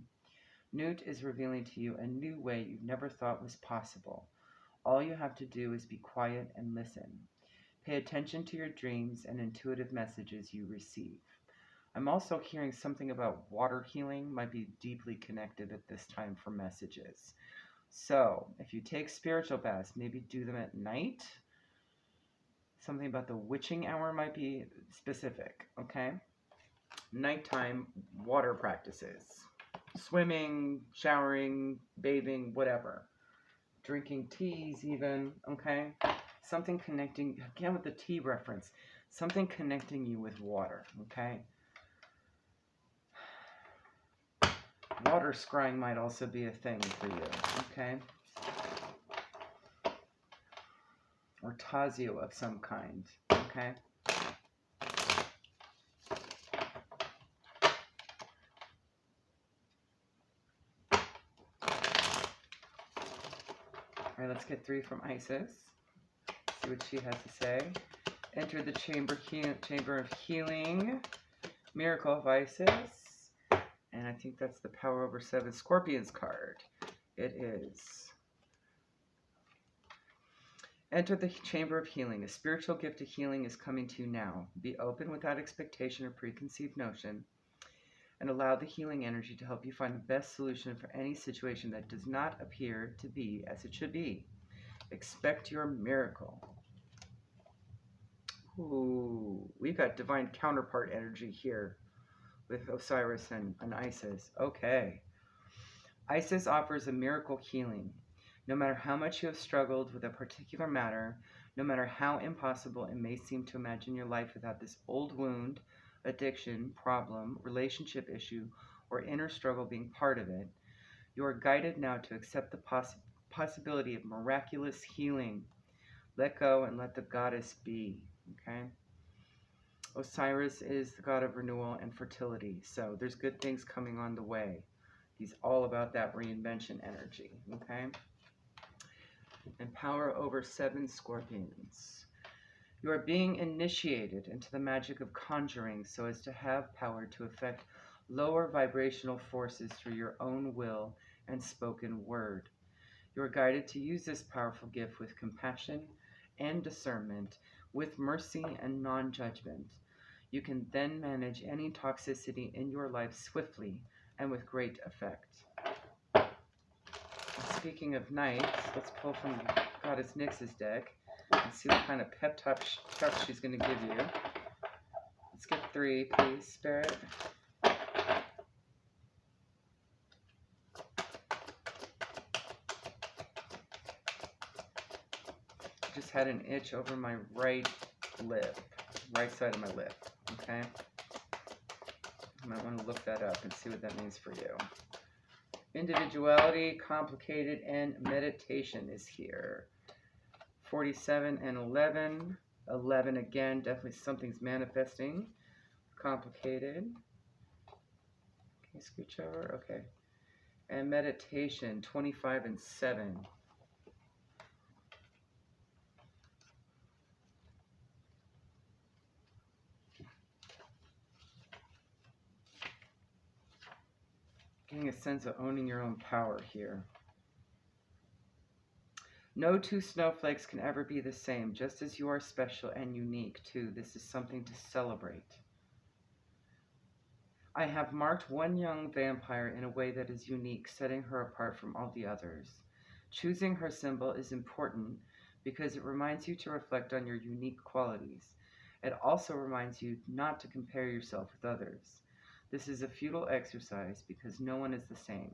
Nut is revealing to you a new way you never thought was possible. All you have to do is be quiet and listen. Pay attention to your dreams and intuitive messages you receive. I'm also hearing something about water healing might be deeply connected at this time for messages. So, if you take spiritual baths, maybe do them at night. Something about the witching hour might be specific, okay? Nighttime water practices. Swimming, showering, bathing, whatever. Drinking teas even, okay? Something connecting, again with the tea reference, something connecting you with water, okay? Water scrying might also be a thing for you, okay? Or Tazio of some kind, okay? All right, let's get 3 from Isis. See what she has to say. Enter the chamber of healing. Miracle of Isis. And I think that's the Power Over 7 Scorpions card. It is. Enter the chamber of healing. A spiritual gift of healing is coming to you now. Be open without expectation or preconceived notion, and allow the healing energy to help you find the best solution for any situation that does not appear to be as it should be. Expect your miracle. Ooh, we've got divine counterpart energy here with Osiris and Isis. Okay. Isis offers a miracle healing. No matter how much you have struggled with a particular matter, no matter how impossible it may seem to imagine your life without this old wound, addiction, problem, relationship issue, or inner struggle being part of it, you are guided now to accept the possibility of miraculous healing. Let go and let the goddess be, okay? Osiris is the god of renewal and fertility, so there's good things coming on the way. He's all about that reinvention energy, okay? And Power Over 7 Scorpions. You are being initiated into the magic of conjuring so as to have power to affect lower vibrational forces through your own will and spoken word. You are guided to use this powerful gift with compassion and discernment, with mercy and non-judgment. You can then manage any toxicity in your life swiftly and with great effect. Speaking of knights, let's pull from Goddess Nyx's deck and see what kind of pep talk she's going to give you. Let's get 3, please, Spirit. I just had an itch over my right lip, right side of my lip, okay? I might want to look that up and see what that means for you. Individuality, complicated, and meditation is here. 47 and 11. 11 again, definitely something's manifesting. Complicated. Okay, scooch over. Okay. And meditation, 25 and 7. Getting a sense of owning your own power here. No 2 snowflakes can ever be the same, just as you are special and unique too. This is something to celebrate. I have marked one young vampire in a way that is unique, setting her apart from all the others. Choosing her symbol is important because it reminds you to reflect on your unique qualities. It also reminds you not to compare yourself with others. This is a futile exercise because no one is the same.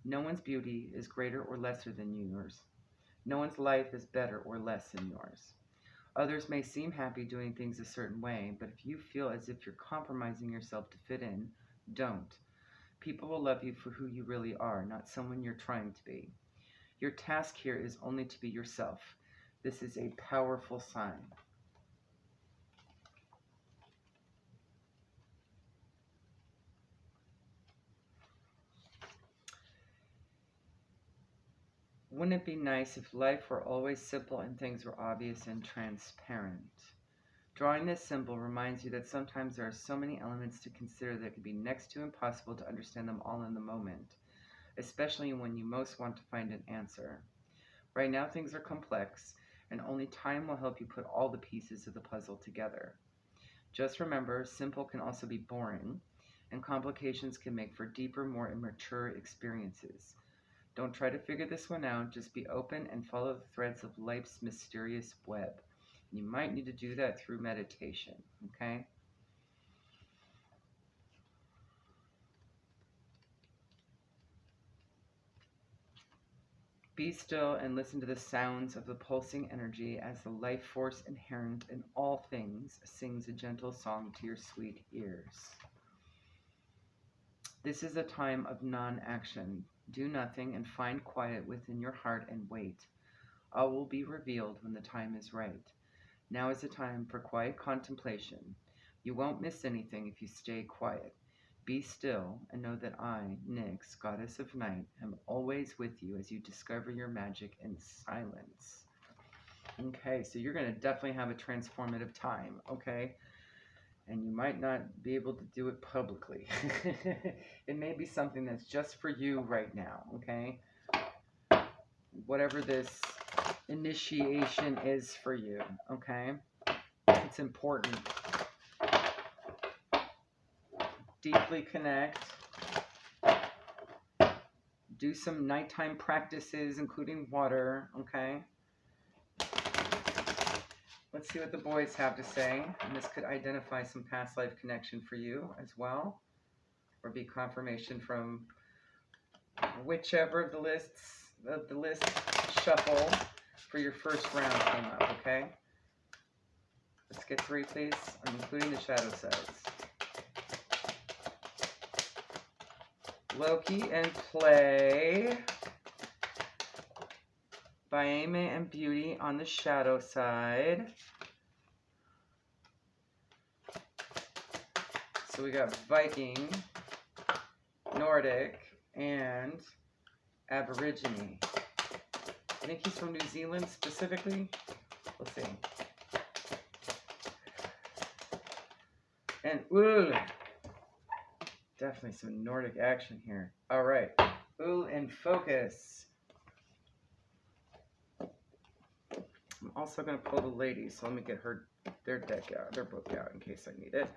No one's beauty is greater or lesser than yours. No one's life is better or less than yours. Others may seem happy doing things a certain way, but if you feel as if you're compromising yourself to fit in, don't. People will love you for who you really are, not someone you're trying to be. Your task here is only to be yourself. This is a powerful sign. Wouldn't it be nice if life were always simple and things were obvious and transparent? Drawing this symbol reminds you that sometimes there are so many elements to consider that it can be next to impossible to understand them all in the moment, especially when you most want to find an answer. Right now things are complex, and only time will help you put all the pieces of the puzzle together. Just remember, simple can also be boring, and complications can make for deeper, more immature experiences. Don't try to figure this one out, just be open and follow the threads of life's mysterious web. You might need to do that through meditation, okay? Be still and listen to the sounds of the pulsing energy as the life force inherent in all things sings a gentle song to your sweet ears. This is a time of non-action. Do nothing and find quiet within your heart and wait. All will be revealed when the time is right. Now is a time for quiet contemplation. You won't miss anything if you stay quiet. Be still and know that I, Nyx, goddess of night, am always with you as you discover your magic in silence. Okay, so you're going to definitely have a transformative time, okay? And you might not be able to do it publicly. It may be something that's just for you right now, okay? Whatever this initiation is for you, okay? It's important. Deeply connect. Do some nighttime practices, including water, okay? Let's see what the boys have to say. And this could identify some past life connection for you as well, or be confirmation from whichever of the list shuffle for your first round came up, okay? Let's get 3, please. I'm including the shadow sides. Loki and Play. Baeme and Beauty on the shadow side. So we got Viking, Nordic, and Aborigine. I think he's from New Zealand specifically. Let's see. And Ul. Definitely some Nordic action here. All right. Ul in focus. I'm also going to pull the ladies, so let me get their deck out, their book out in case I need it.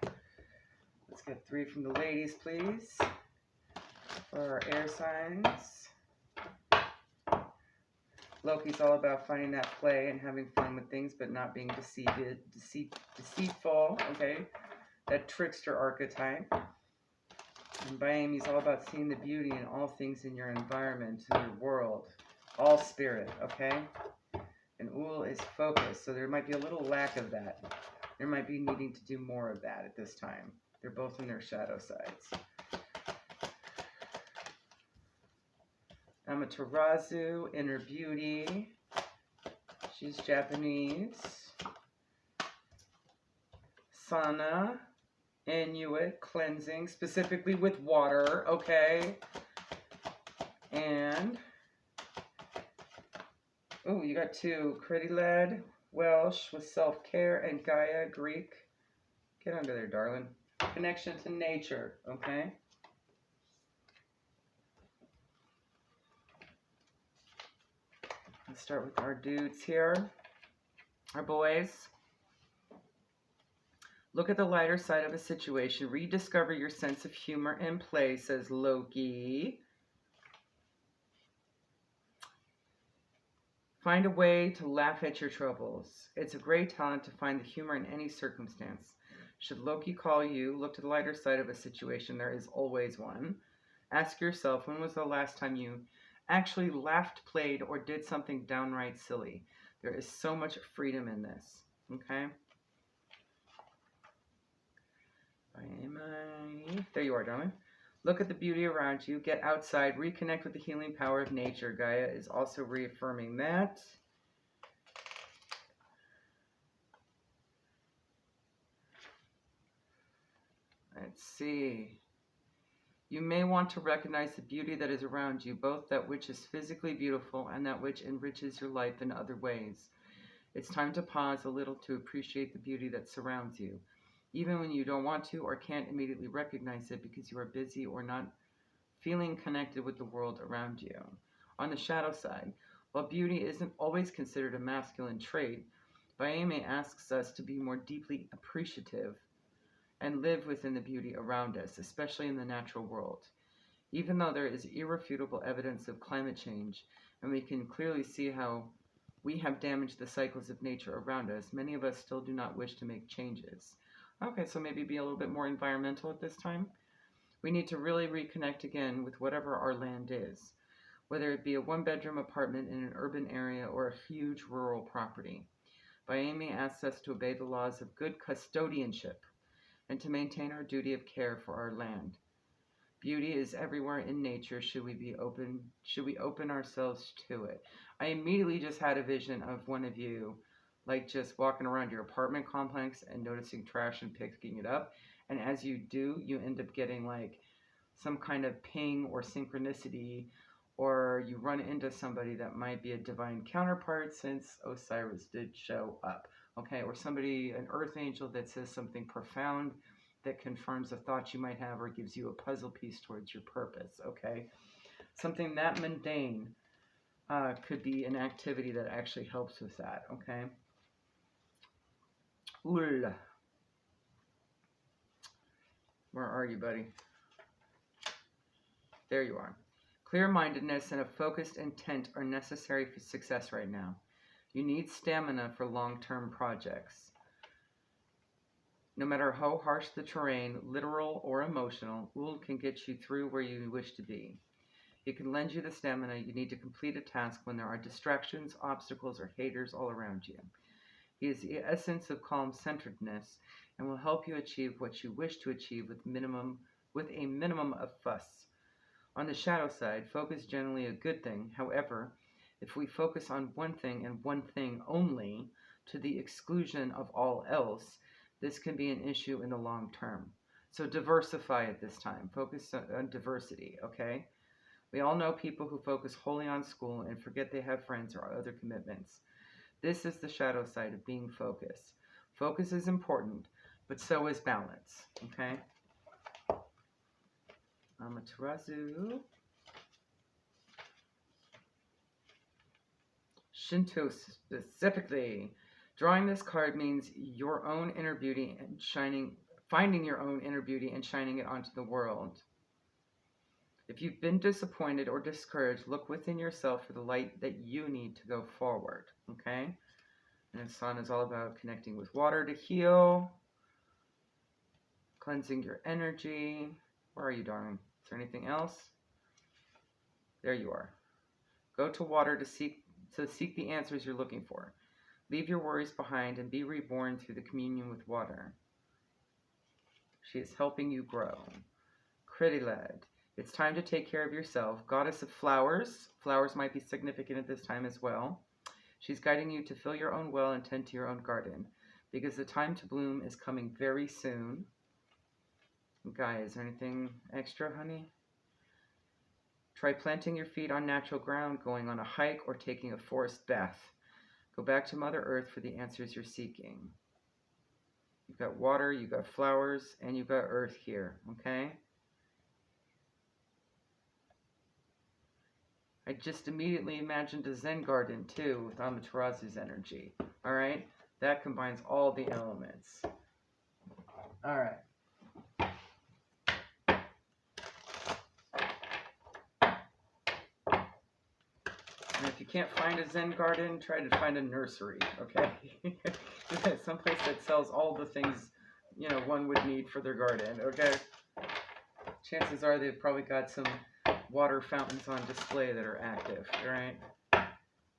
Let's get 3 from the ladies, please, for our air signs. Loki's all about finding that play and having fun with things, but not being deceitful, okay? That trickster archetype. And Baemi's all about seeing the beauty in all things in your environment, in your world. All spirit, okay? And Ul is focus, so there might be a little lack of that. There might be needing to do more of that at this time. They're both in their shadow sides. Amaterasu, Inner Beauty. She's Japanese. Sana, Inuit, cleansing, specifically with water, okay? And, oh, you got 2. Crityled, Welsh with self-care, and Gaia, Greek. Get under there, darling. Connection to nature, okay? Let's start with our dudes here, our boys. Look at the lighter side of a situation. Rediscover your sense of humor and play, says Loki. Find a way to laugh at your troubles. It's a great talent to find the humor in any circumstance. Should Loki call you, look to the lighter side of a situation. There is always one. Ask yourself, when was the last time you actually laughed, played, or did something downright silly? There is so much freedom in this, okay? There you are, darling. Look at the beauty around you. Get outside. Reconnect with the healing power of nature. Gaia is also reaffirming that. Let's see. You may want to recognize the beauty that is around you, both that which is physically beautiful and that which enriches your life in other ways. It's time to pause a little to appreciate the beauty that surrounds you, even when you don't want to or can't immediately recognize it because you are busy or not feeling connected with the world around you. On the shadow side, While beauty isn't always considered a masculine trait, Bayame asks us to be more deeply appreciative and live within the beauty around us, especially in the natural world. Even though there is irrefutable evidence of climate change, and we can clearly see how we have damaged the cycles of nature around us, many of us still do not wish to make changes. Okay, so maybe be a little bit more environmental at this time. We need to really reconnect again with whatever our land is, whether it be a one-bedroom apartment in an urban area or a huge rural property. Bayame asks us to obey the laws of good custodianship and to maintain our duty of care for our land. Beauty is everywhere in nature. Should we open ourselves to it? I immediately just had a vision of one of you, like just walking around your apartment complex and noticing trash and picking it up. And as you do, you end up getting like some kind of ping or synchronicity, or you run into somebody that might be a divine counterpart since Osiris did show up. Okay, or somebody, an earth angel that says something profound that confirms a thought you might have or gives you a puzzle piece towards your purpose, okay? Something that mundane could be an activity that actually helps with that, okay? Ul. Where are you, buddy? There you are. Clear-mindedness and a focused intent are necessary for success right now. You need stamina for long-term projects. No matter how harsh the terrain, literal or emotional, Ul can get you through where you wish to be. He can lend you the stamina you need to complete a task when there are distractions, obstacles, or haters all around you. He is the essence of calm-centeredness and will help you achieve what you wish to achieve with a minimum of fuss. On the shadow side, focus is generally a good thing. However, if we focus on one thing and one thing only to the exclusion of all else, this can be an issue in the long term. So diversify at this time. Focus on diversity, okay? We all know people who focus wholly on school and forget they have friends or other commitments. This is the shadow side of being focused. Focus is important, but so is balance, okay? Amaterasu. Shinto specifically. Drawing this card means your own inner beauty and finding your own inner beauty and shining it onto the world. If you've been disappointed or discouraged, look within yourself for the light that you need to go forward, okay? And the sun is all about connecting with water to heal, cleansing your energy. Where are you, darling? Is there anything else? There you are. Go to water to seek the answers you're looking for. Leave your worries behind and be reborn through the communion with water. She is helping you grow. Critilad. It's time to take care of yourself. Goddess of flowers. Flowers might be significant at this time as well. She's guiding you to fill your own well and tend to your own garden, because the time to bloom is coming very soon. Guy, is there anything extra, honey? Try planting your feet on natural ground, going on a hike, or taking a forest bath. Go back to Mother Earth for the answers you're seeking. You've got water, you've got flowers, and you've got earth here, okay? I just immediately imagined a Zen garden, too, with Amaterasu's energy, all right? That combines all the elements. All right. And if you can't find a Zen garden, try to find a nursery, okay? Someplace that sells all the things, you know, one would need for their garden, okay? Chances are they've probably got some water fountains on display that are active, right? That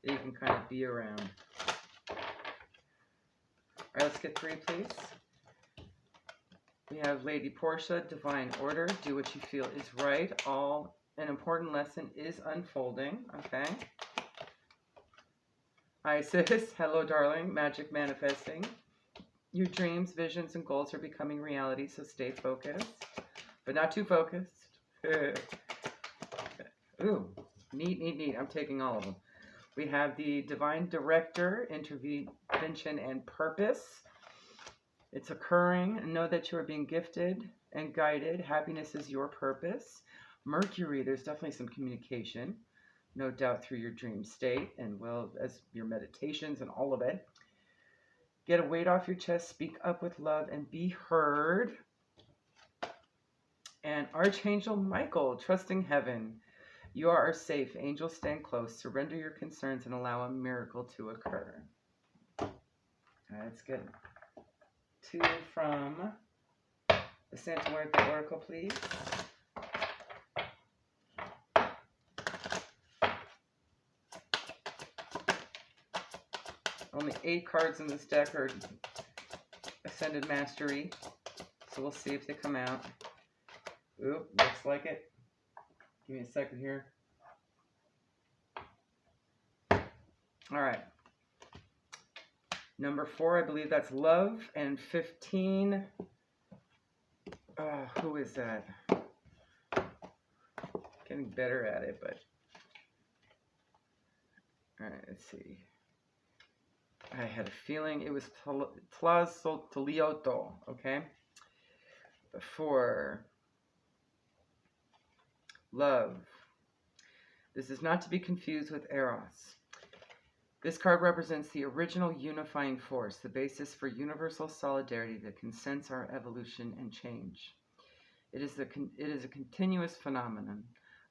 you can kind of be around. All right, let's get 3, please. We have Lady Portia, Divine Order. Do what you feel is right. An important lesson is unfolding, okay? Isis, hello, darling. Magic manifesting. Your dreams, visions, and goals are becoming reality, so stay focused, but not too focused. Ooh, neat. I'm taking all of them. We have the Divine Director, Intervention, and Purpose. It's occurring. Know that you are being gifted and guided. Happiness is your purpose. Mercury, there's definitely some communication. no doubt through your dream state and well as your meditations and all of it. Get a weight off your chest, speak up with love, and be heard. And Archangel Michael, trusting heaven. You are safe. Angels, stand close. Surrender your concerns and allow a miracle to occur. Let's get two from the Santa Muerte Oracle, please. Only 8 cards in this deck are Ascended Mastery, so we'll see if they come out. Oop, looks like it. Give me a second here. All right. Number 4, I believe that's love, and 15. Who is that? Getting better at it, but all right. Let's see. I had a feeling it was Tlazolteotl, okay? For love. This is not to be confused with Eros. This card represents the original unifying force, the basis for universal solidarity that consents our evolution and change. It is a continuous phenomenon,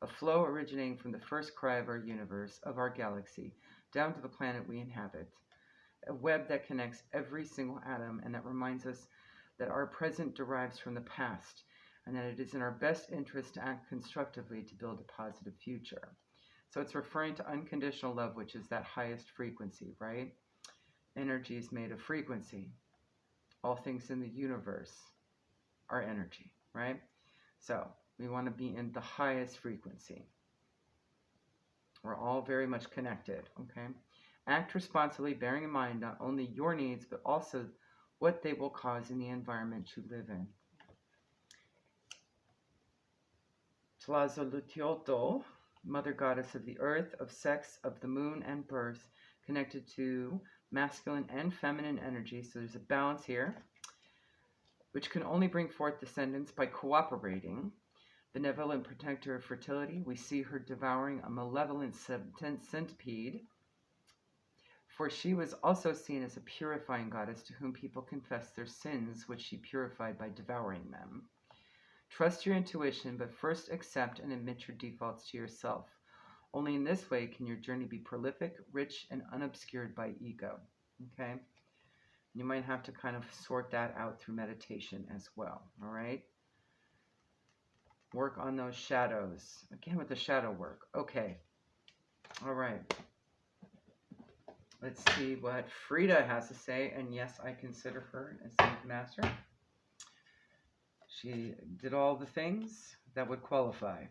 a flow originating from the first cry of our universe, of our galaxy, down to the planet we inhabit. A web that connects every single atom and that reminds us that our present derives from the past and that it is in our best interest to act constructively to build a positive future. So it's referring to unconditional love, which is that highest frequency, right? Energy is made of frequency. All things in the universe are energy, right? So we want to be in the highest frequency. We're all very much connected, okay? Act responsibly, bearing in mind not only your needs, but also what they will cause in the environment you live in. Tlazolteotl, Mother Goddess of the Earth, of sex, of the moon, and birth, connected to masculine and feminine energy. So there's a balance here, which can only bring forth descendants by cooperating. Benevolent protector of fertility, we see her devouring a malevolent centipede. For she was also seen as a purifying goddess to whom people confess their sins, which she purified by devouring them. Trust your intuition, but first accept and admit your defaults to yourself. Only in this way can your journey be prolific, rich, and unobscured by ego. Okay? You might have to kind of sort that out through meditation as well. All right? Work on those shadows. Again with the shadow work. Okay. All right. Let's see what Frida has to say. And yes, I consider her an Ascended Master. She did all the things that would qualify.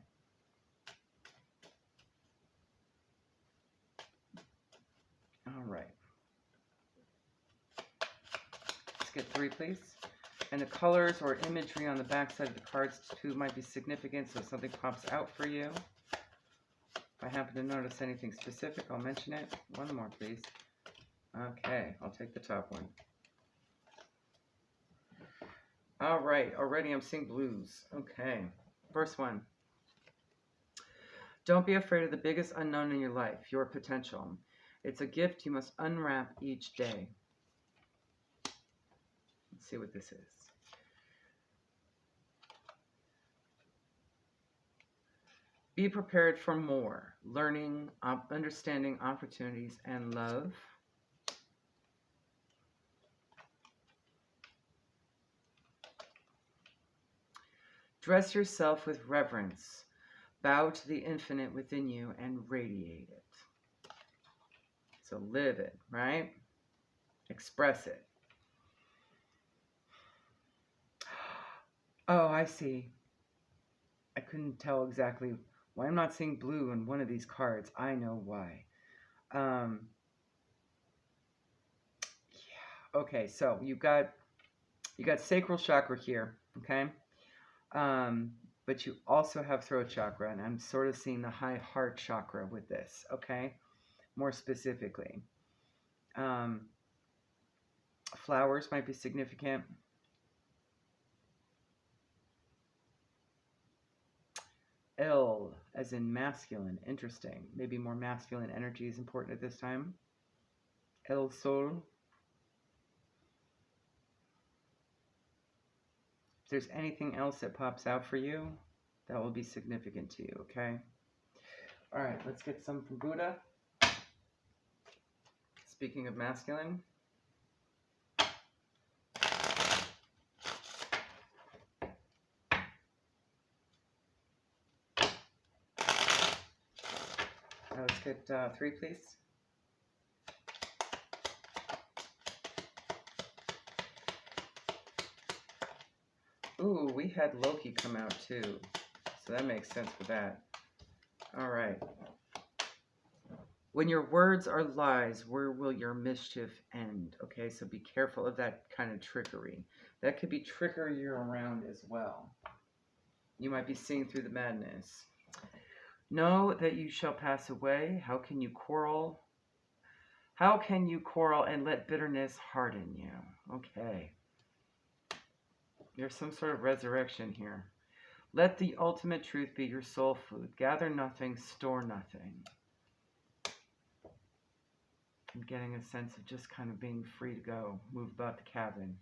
All right. Let's get 3, please. And the colors or imagery on the back side of the cards too might be significant, so if something pops out for you. If I happen to notice anything specific, I'll mention it. 1 more, please. Okay, I'll take the top one. All right, already I'm seeing blues. Okay, first one. Don't be afraid of the biggest unknown in your life, your potential. It's a gift you must unwrap each day. Let's see what this is. Be prepared for more, learning, understanding, opportunities, and love. Dress yourself with reverence. Bow to the infinite within you and radiate it. So live it, right? Express it. Oh, I see. I couldn't tell exactly why I'm not seeing blue in one of these cards. I know why. Yeah. Okay, so you got sacral chakra here, okay? But you also have throat chakra, and I'm sort of seeing the high heart chakra with this, okay? More specifically. Flowers might be significant. El, as in masculine. Interesting. Maybe more masculine energy is important at this time. El Sol. If there's anything else that pops out for you, that will be significant to you, okay? All right, let's get some from Buddha. Speaking of masculine. Let's get 3, please. Ooh, we had Loki come out too. So that makes sense for that. All right. When your words are lies, where will your mischief end? Okay, so be careful of that kind of trickery. That could be trickery around as well. You might be seeing through the madness. Know that you shall pass away. How can you quarrel? How can you quarrel and let bitterness harden you? Okay. There's some sort of resurrection here. Let the ultimate truth be your soul food. Gather nothing, store nothing. I'm getting a sense of just kind of being free to go, move about the cabin.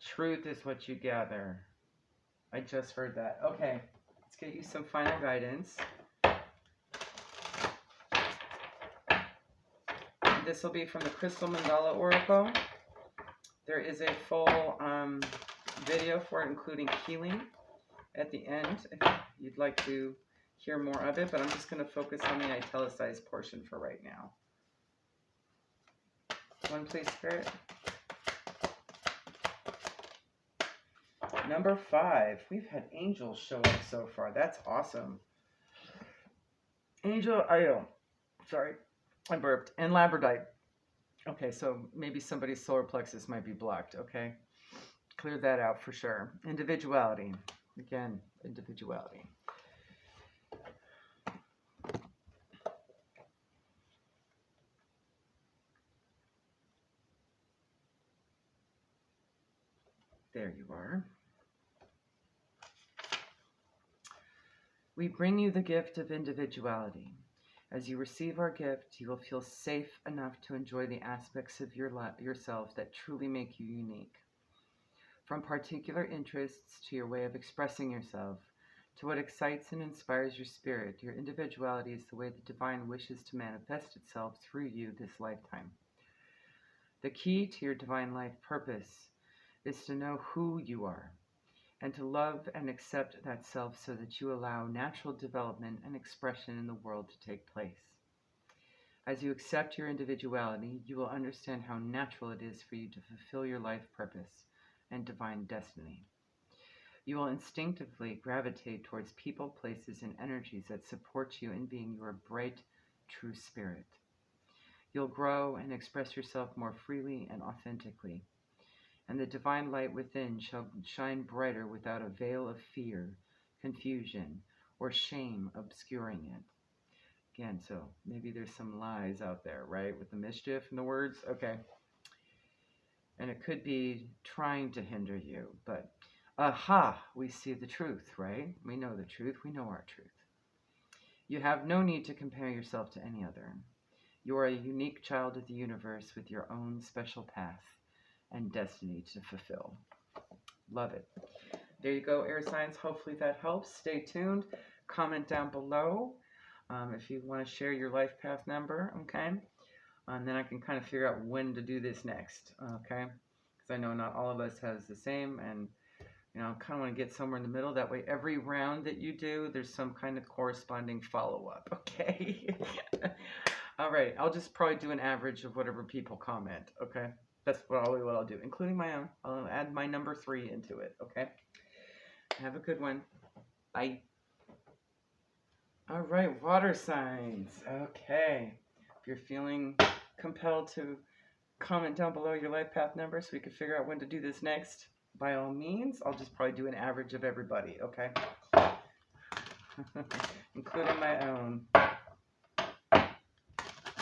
Truth is what you gather. I just heard that. Okay, let's get you some final guidance. This will be from the Crystal Mandala Oracle. There is a full video for it, including healing at the end, if you'd like to hear more of it, but I'm just going to focus on the italicized portion for right now. 1, please, Spirit. Number 5. We've had angels show up so far. That's awesome. Angel Io. Sorry, I burped. And Labradorite. Okay, so maybe somebody's solar plexus might be blocked, okay? Clear that out for sure. Individuality. Again, individuality. There you are. We bring you the gift of individuality. As you receive our gift, you will feel safe enough to enjoy the aspects of yourself that truly make you unique. From particular interests to your way of expressing yourself, to what excites and inspires your spirit, your individuality is the way the divine wishes to manifest itself through you this lifetime. The key to your divine life purpose is to know who you are and to love and accept that self so that you allow natural development and expression in the world to take place. As you accept your individuality, you will understand how natural it is for you to fulfill your life purpose and divine destiny. You will instinctively gravitate towards people, places, and energies that support you in being your bright, true spirit. You'll grow and express yourself more freely and authentically, and the divine light within shall shine brighter without a veil of fear, confusion, or shame obscuring it. Again, so maybe there's some lies out there, right, with the mischief in the words? Okay. And it could be trying to hinder you, but aha, we see the truth, right? We know the truth. We know our truth. You have no need to compare yourself to any other. You are a unique child of the universe with your own special path and destiny to fulfill. Love it. There you go, air signs. Hopefully that helps. Stay tuned. Comment down below if you want to share your life path number, okay? And then I can kind of figure out when to do this next, okay? Because I know not all of us has the same, and you know, I kind of want to get somewhere in the middle. That way, every round that you do, there's some kind of corresponding follow-up, okay? All right, I'll just probably do an average of whatever people comment, okay? That's probably what I'll do, including my own. I'll add my number 3 into it, okay? Have a good one. Bye. All right, water signs. Okay. If you're feeling compelled to comment down below your life path number so we can figure out when to do this next, by all means, I'll just probably do an average of everybody, okay? Including my own.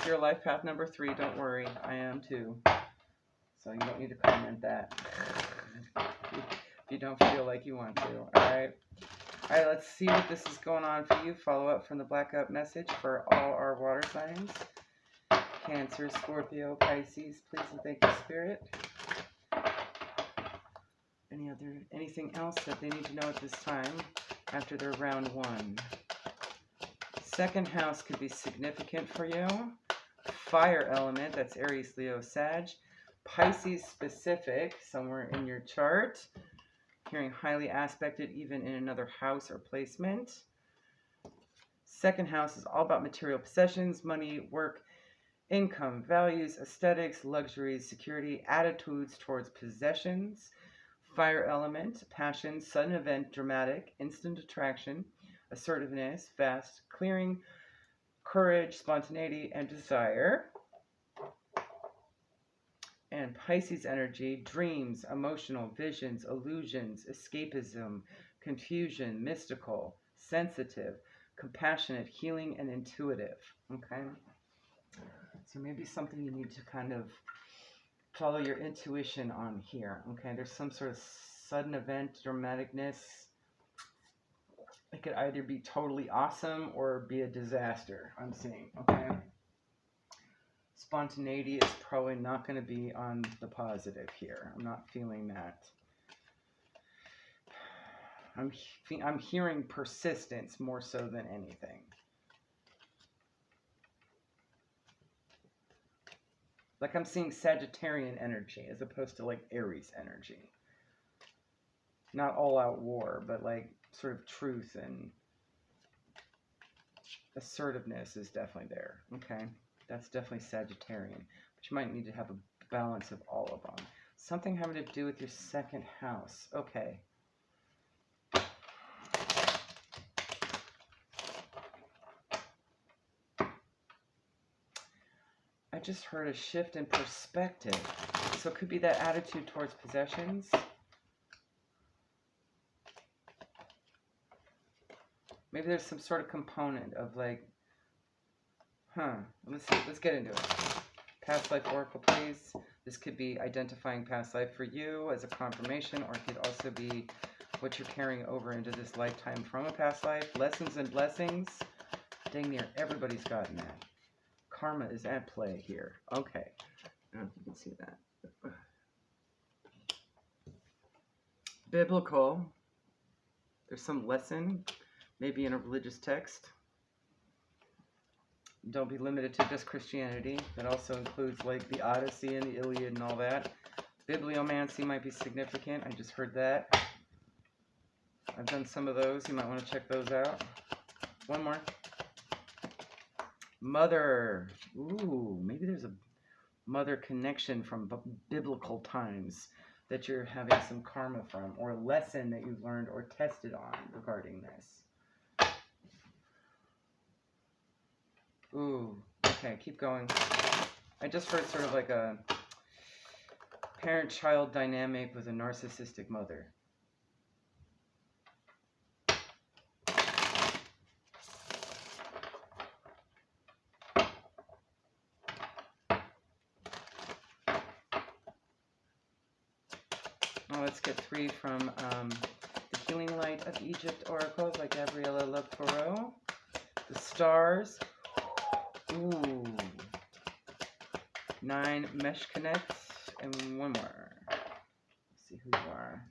If you're life path number 3, don't worry. I am too. So you don't need to comment that. If you don't feel like you want to. Alright. Alright, let's see what this is going on for you. Follow up from the blackout message for all our water signs. Cancer, Scorpio, Pisces. Please and thank you, Spirit. Anything else that they need to know at this time after their round 1? Second house could be significant for you. Fire element, that's Aries, Leo, Sag. Pisces specific, somewhere in your chart. Hearing highly aspected even in another house or placement. Second house is all about material possessions, money, work, income, values, aesthetics, luxuries, security, attitudes towards possessions. Fire element, passion, sudden event, dramatic, instant attraction, assertiveness, fast, clearing, courage, spontaneity, and desire. And Pisces energy, dreams, emotional, visions, illusions, escapism, confusion, mystical, sensitive, compassionate, healing, and intuitive. Okay? So maybe something you need to kind of follow your intuition on here. Okay? There's some sort of sudden event, dramaticness. It could either be totally awesome or be a disaster, I'm seeing. Okay? Spontaneity is probably not going to be on the positive here. I'm not feeling that. I'm hearing persistence more so than anything. Like I'm seeing Sagittarian energy as opposed to like Aries energy. Not all out war, but like sort of truth and assertiveness is definitely there. Okay? That's definitely Sagittarian. But you might need to have a balance of all of them. Something having to do with your second house. Okay. I just heard a shift in perspective. So it could be that attitude towards possessions. Maybe there's some sort of component of like, let's get into it. Past life oracle, please. This could be identifying past life for you as a confirmation, or it could also be what you're carrying over into this lifetime from a past life. Lessons and blessings. Dang near everybody's gotten that. Karma is at play here. Okay. I don't know if you can see that. Biblical. There's some lesson, maybe in a religious text. Don't be limited to just Christianity. That also includes like the Odyssey and the Iliad and all that. Bibliomancy might be significant. I just heard that. I've done some of those. You might want to check those out. One more. Mother. Ooh, maybe there's a mother connection from biblical times that you're having some karma from, or a lesson that you've learned or tested on regarding this. Ooh, okay, keep going. I just heard sort of like a parent-child dynamic with a narcissistic mother. Now let's get 3 from the Healing Light of Egypt Oracle by Gabriella Leporo. The stars. Ooh. 9 mesh connects and one more. Let's see who you are.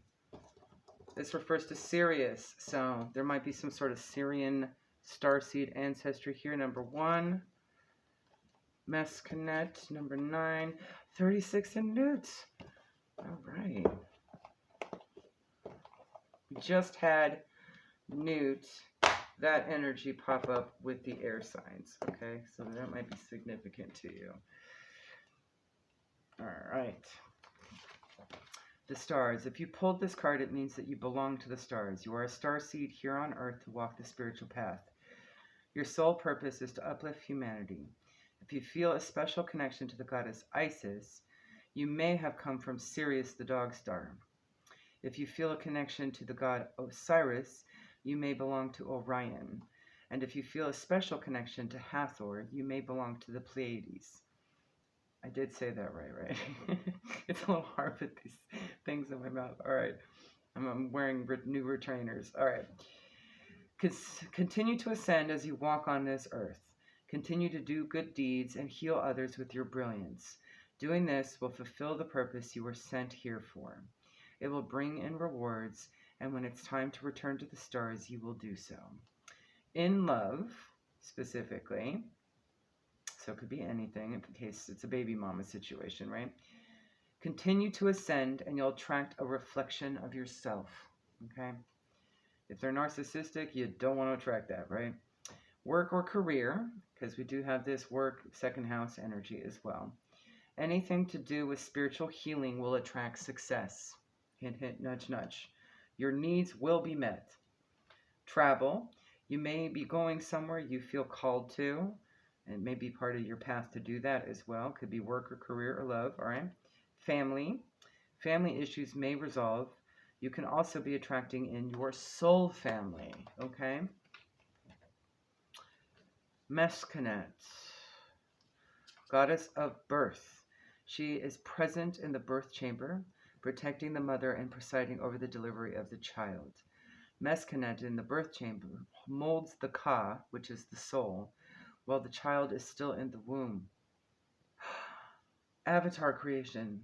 This refers to Sirius, so there might be some sort of Syrian starseed ancestry here. Number 1. Mesh connect. Number 9. 36 in newts. All right. We just had Newt, that energy pop up with the air signs, okay? So that might be significant to you. All right. The stars. If you pulled this card, it means that you belong to the stars. You are a starseed here on Earth to walk the spiritual path. Your sole purpose is to uplift humanity. If you feel a special connection to the goddess Isis, you may have come from Sirius, the dog star. If you feel a connection to the god Osiris, you may belong to Orion. And if you feel a special connection to Hathor, you may belong to the Pleiades. I did say that right? It's a little hard with these things in my mouth. All right. I'm wearing new retainers. All right. Continue to ascend as you walk on this earth. Continue to do good deeds and heal others with your brilliance. Doing this will fulfill the purpose you were sent here for. It will bring in rewards, and when it's time to return to the stars, you will do so. In love, specifically, so it could be anything in case it's a baby mama situation, right? Continue to ascend and you'll attract a reflection of yourself, okay? If they're narcissistic, you don't want to attract that, right? Work or career, because we do have this work, second house energy as well. Anything to do with spiritual healing will attract success. Hint, hint, nudge, nudge. Your needs will be met. Travel. You may be going somewhere you feel called to, and it may be part of your path to do that as well. Could be work or career or love, all right? Family. Family issues may resolve. You can also be attracting in your soul family, okay? Mescanet, goddess of birth. She is present in the birth chamber, protecting the mother and presiding over the delivery of the child. Mescanet in the birth chamber molds the Ka, which is the soul, while the child is still in the womb. Avatar creation.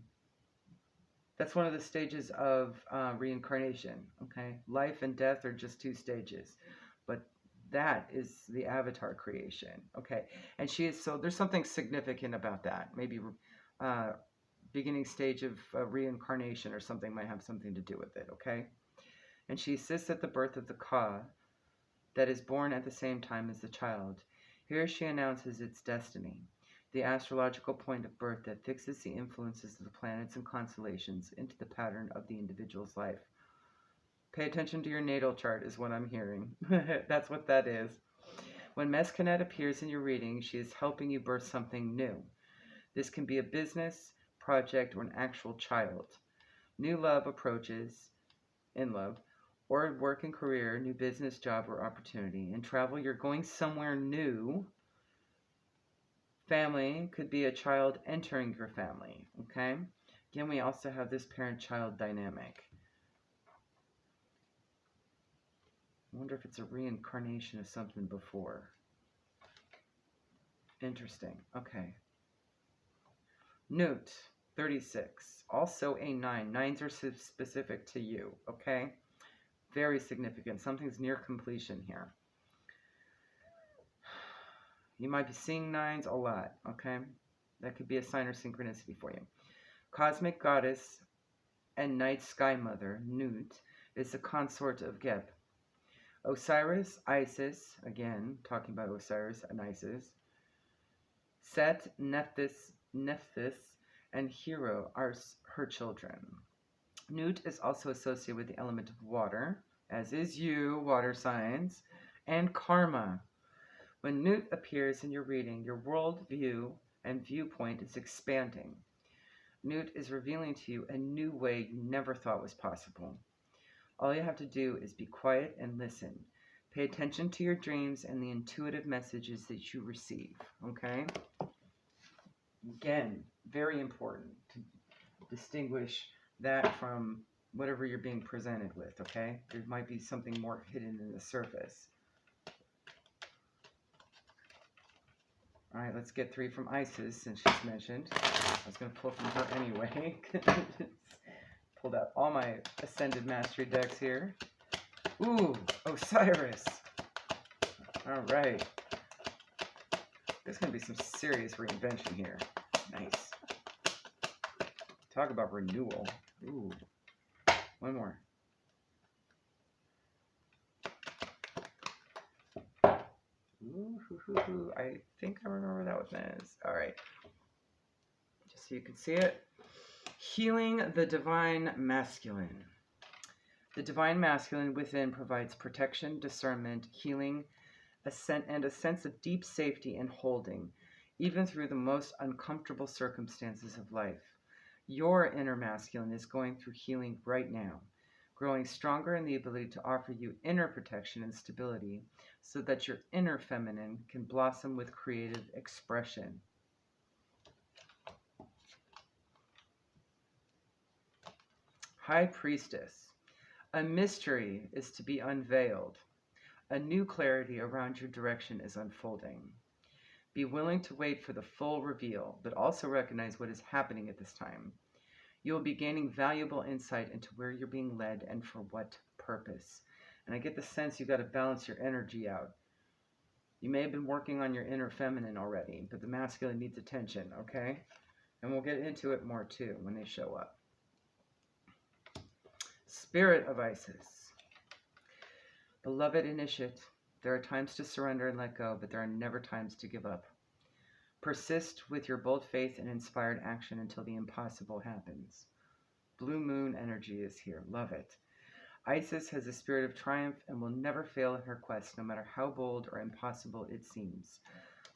That's one of the stages of reincarnation, okay? Life and death are just two stages, but that is the avatar creation, okay? And she is, so there's something significant about that. Maybe beginning stage of reincarnation or something might have something to do with it, okay? And she assists at the birth of the Ka that is born at the same time as the child. Here she announces its destiny, the astrological point of birth that fixes the influences of the planets and constellations into the pattern of the individual's life. Pay attention to your natal chart is what I'm hearing. That's what that is. When Mescanet appears in your reading, she is helping you birth something new. This can be a business, project, or an actual child. New love approaches, in love, or work and career, new business, job, or opportunity. In travel, you're going somewhere new. Family could be a child entering your family, okay? Again, we also have this parent-child dynamic. I wonder if it's a reincarnation of something before. Interesting. Okay. Newt, 36. Also a 9. 9s are specific to you, okay? Very significant. Something's near completion here. You might be seeing 9s a lot, okay? That could be a sign or synchronicity for you. Cosmic goddess and night sky mother, Nut, is the consort of Geb. Osiris, Isis, again, talking about Osiris and Isis. Set, Nephthys, and Hero are her children. Nut is also associated with the element of water, as is you, water signs, and karma. When Nut appears in your reading, your world view and viewpoint is expanding. Nut is revealing to you a new way you never thought was possible. All you have to do is be quiet and listen. Pay attention to your dreams and the intuitive messages that you receive, okay? Again, very important to distinguish that from whatever you're being presented with, okay? There might be something more hidden in the surface. All right, let's get 3 from Isis, since she's mentioned. I was going to pull from her anyway. Pulled out all my Ascended Mastery decks here. Ooh, Osiris. All right. There's going to be some serious reinvention here. Nice. Talk about renewal. Ooh. One more. Ooh, I think I remember that one is. All right. Just so you can see it. Healing the Divine Masculine. The Divine Masculine within provides protection, discernment, healing, and a sense of deep safety and holding, even through the most uncomfortable circumstances of life. Your inner masculine is going through healing right now. growing stronger in the ability to offer you inner protection and stability so that your inner feminine can blossom with creative expression. High Priestess. A mystery is to be unveiled. A new clarity around your direction is unfolding. Be willing to wait for the full reveal, but also recognize what is happening at this time. You will be gaining valuable insight into where you're being led and for what purpose. And I get the sense you've got to balance your energy out. You may have been working on your inner feminine already, but the masculine needs attention, okay? And we'll get into it more too when they show up. Spirit of Isis. Beloved initiate, there are times to surrender and let go, but there are never times to give up. Persist with your bold faith and inspired action until the impossible happens. Blue moon energy is here. Love it. Isis has a spirit of triumph and will never fail in her quest, no matter how bold or impossible it seems.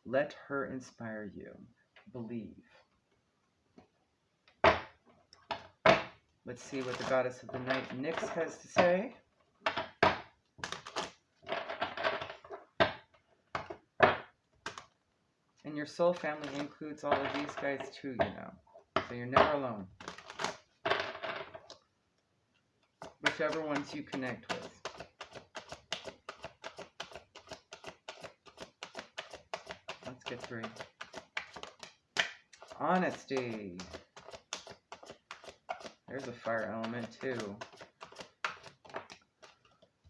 Let her inspire you. Believe. Let's see what the goddess of the night, Nyx, has to say. And your soul family includes all of these guys too, you know. So you're never alone. Whichever ones you connect with. Let's get 3. Honesty. There's a fire element too.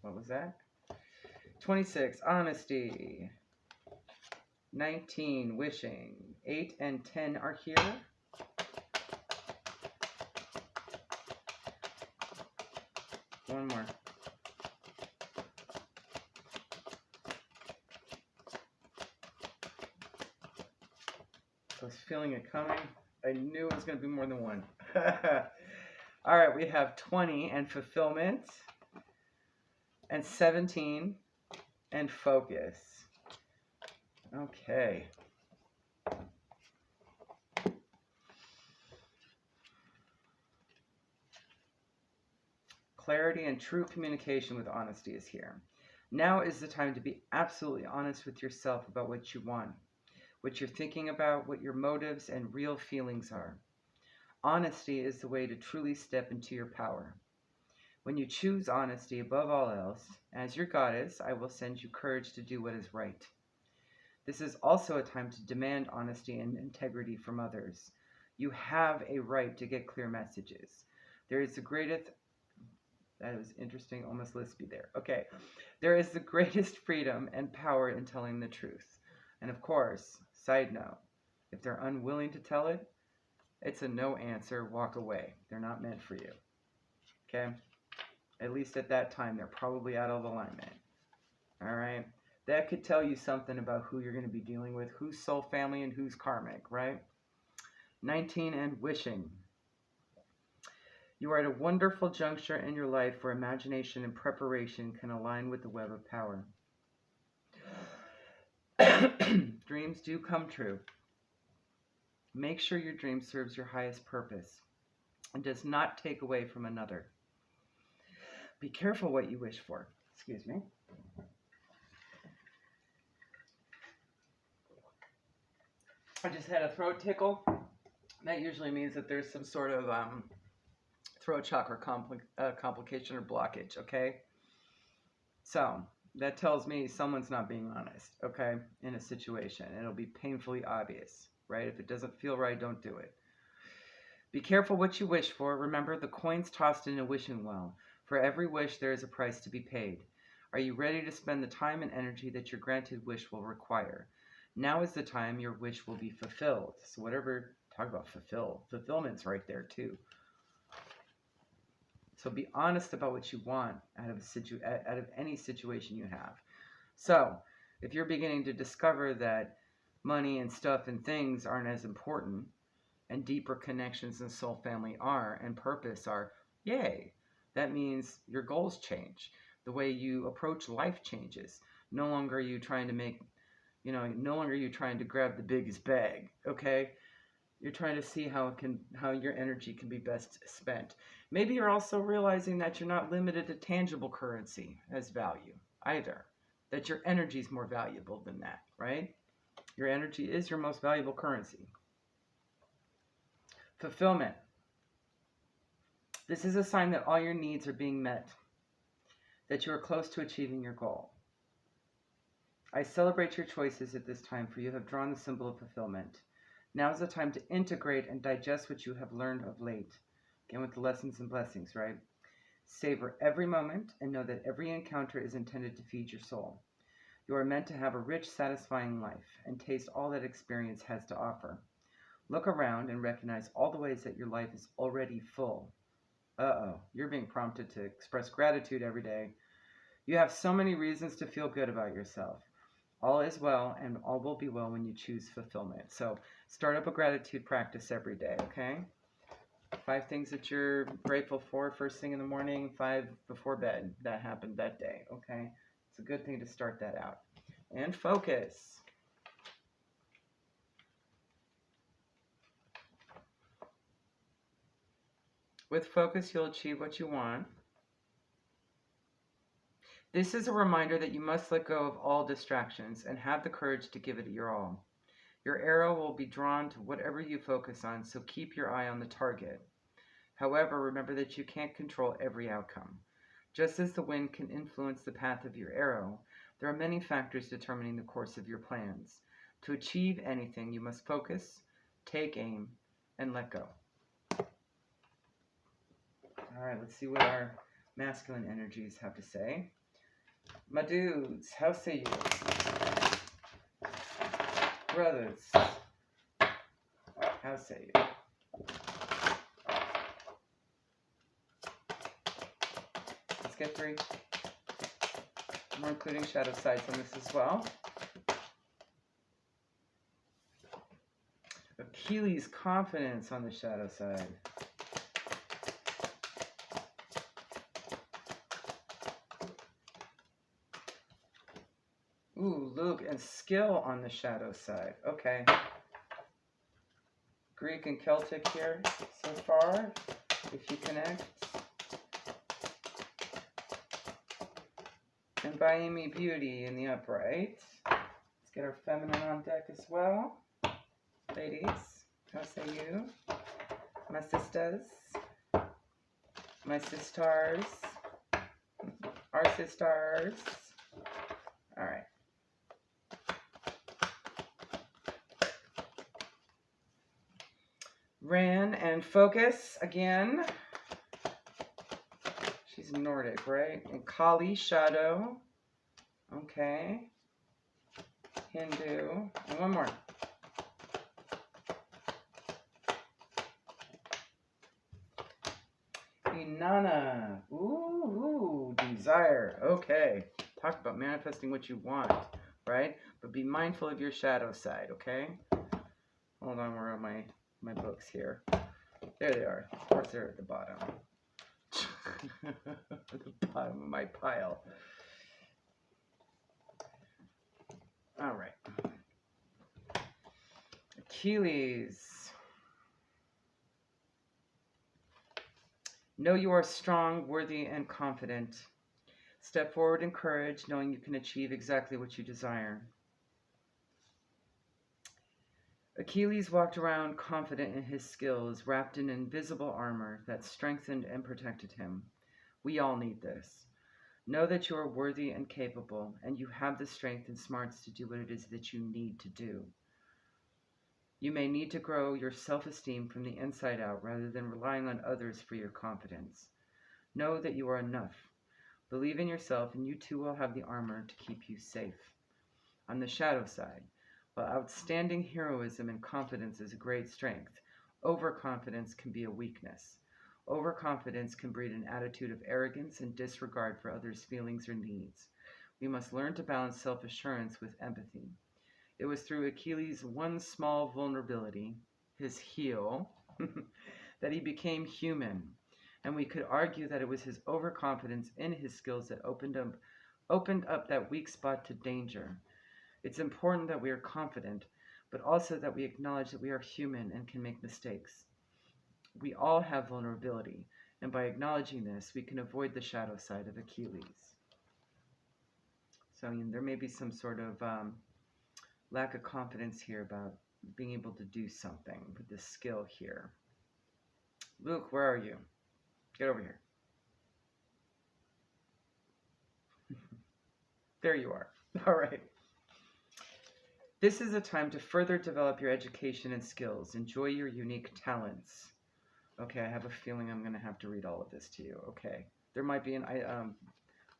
What was that? 26, honesty. 19, wishing. 8 and 10 are here. One more. I was feeling it coming. I knew it was going to be more than one. All right, we have 20 and fulfillment, and 17 and focus. Okay. Clarity and true communication with honesty is here. Now is the time to be absolutely honest with yourself about what you want, what you're thinking about, what your motives and real feelings are. Honesty is the way to truly step into your power. When you choose honesty above all else, as your goddess, I will send you courage to do what is right. This is also a time to demand honesty and integrity from others. You have a right to get clear messages. There is the greatest, that was interesting, almost lispy there. Okay. There is the greatest freedom and power in telling the truth. And of course, side note, if they're unwilling to tell it, it's a no answer, walk away. They're not meant for you. Okay? At least at that time, they're probably out of alignment. All right? That could tell you something about who you're going to be dealing with, who's soul family and who's karmic, right? 19 and wishing. You are at a wonderful juncture in your life where imagination and preparation can align with the web of power. Dreams do come true. Make sure your dream serves your highest purpose and does not take away from another. Be careful what you wish for. Excuse me. I just had a throat tickle. That usually means that there's some sort of throat chakra complication or blockage, okay? So that tells me someone's not being honest, okay, in a situation. It'll be painfully obvious, right? If it doesn't feel right, don't do it. Be careful what you wish for. Remember, the coin's tossed in a wishing well. For every wish, there is a price to be paid. Are you ready to spend the time and energy that your granted wish will require? Now is the time your wish will be fulfilled. So whatever, talk about fulfillment's right there too. So be honest about what you want out of any situation you have. So if you're beginning to discover that money and stuff and things aren't as important, and deeper connections and soul family are, and purpose are, yay. That means your goals change. The way you approach life changes. No longer are you trying to make, no longer are you trying to grab the biggest bag, okay? You're trying to see how your energy can be best spent. Maybe you're also realizing that you're not limited to tangible currency as value either. That your energy is more valuable than that, right? Your energy is your most valuable currency. Fulfillment. This is a sign that all your needs are being met, that you are close to achieving your goal. I celebrate your choices at this time, for you have drawn the symbol of fulfillment. Now is the time to integrate and digest what you have learned of late. Again, with the lessons and blessings, right? Savor every moment and know that every encounter is intended to feed your soul. You are meant to have a rich, satisfying life and taste all that experience has to offer. Look around and recognize all the ways that your life is already full. You're being prompted to express gratitude every day. You have so many reasons to feel good about yourself. All is well, and all will be well when you choose fulfillment. So start up a gratitude practice every day, okay? 5 things that you're grateful for first thing in the morning, 5 before bed. That happened that day, okay? It's a good thing to start that out. And focus. With focus, you'll achieve what you want. This is a reminder that you must let go of all distractions and have the courage to give it your all. Your arrow will be drawn to whatever you focus on, so keep your eye on the target. However, remember that you can't control every outcome. Just as the wind can influence the path of your arrow, there are many factors determining the course of your plans. To achieve anything, you must focus, take aim, and let go. All right, let's see what our masculine energies have to say. My dudes, how say you? Brothers, how say you? Let's get 3. We're including shadow sides on this as well. Achilles' confidence on the shadow side. Ooh, Luke and skill on the shadow side. Okay. Greek and Celtic here so far, if you connect. And by Amy Beauty in the upright. Let's get our feminine on deck as well. Ladies, how say you? My sisters. My sisters. Our sisters. All right. Ran and focus again. She's Nordic, right? And Kali, shadow. Okay. Hindu. And one more. Inanna. Ooh, desire. Okay. Talk about manifesting what you want, right? But be mindful of your shadow side, okay? Hold on, where are my books here? There they are. Of course, they're at the bottom. The bottom of my pile. All right. Achilles. Know you are strong, worthy, and confident. Step forward in courage, knowing you can achieve exactly what you desire. Achilles walked around confident in his skills, wrapped in invisible armor that strengthened and protected him. We all need this. Know that you are worthy and capable, and you have the strength and smarts to do what it is that you need to do. You may need to grow your self-esteem from the inside out rather than relying on others for your confidence. Know that you are enough. Believe in yourself, and you too will have the armor to keep you safe. On the shadow side, while outstanding heroism and confidence is a great strength, overconfidence can be a weakness. Overconfidence can breed an attitude of arrogance and disregard for others' feelings or needs. We must learn to balance self-assurance with empathy. It was through Achilles' one small vulnerability, his heel, that he became human. And we could argue that it was his overconfidence in his skills that opened up that weak spot to danger. It's important that we are confident, but also that we acknowledge that we are human and can make mistakes. We all have vulnerability, and by acknowledging this, we can avoid the shadow side of Achilles. So there may be some sort of lack of confidence here about being able to do something with this skill here. Luke, where are you? Get over here. There you are. All right. This is a time to further develop your education and skills. Enjoy your unique talents. Okay, I have a feeling I'm going to have to read all of this to you. Okay. There might be an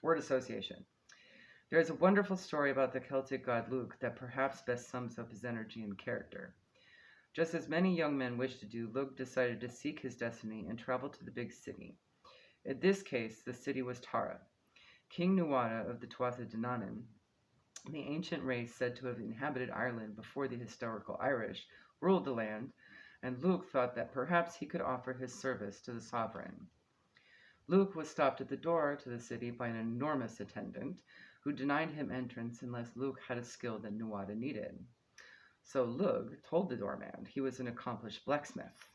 word association. There is a wonderful story about the Celtic god Luke that perhaps best sums up his energy and character. Just as many young men wish to do, Luke decided to seek his destiny and travel to the big city. In this case, the city was Tara. King Nuada of the Tuatha De Danann, the ancient race said to have inhabited Ireland before the historical Irish, ruled the land, and Luke thought that perhaps he could offer his service to the sovereign. Luke was stopped at the door to the city by an enormous attendant, who denied him entrance unless Luke had a skill that Nuada needed. So Luke told the doorman he was an accomplished blacksmith.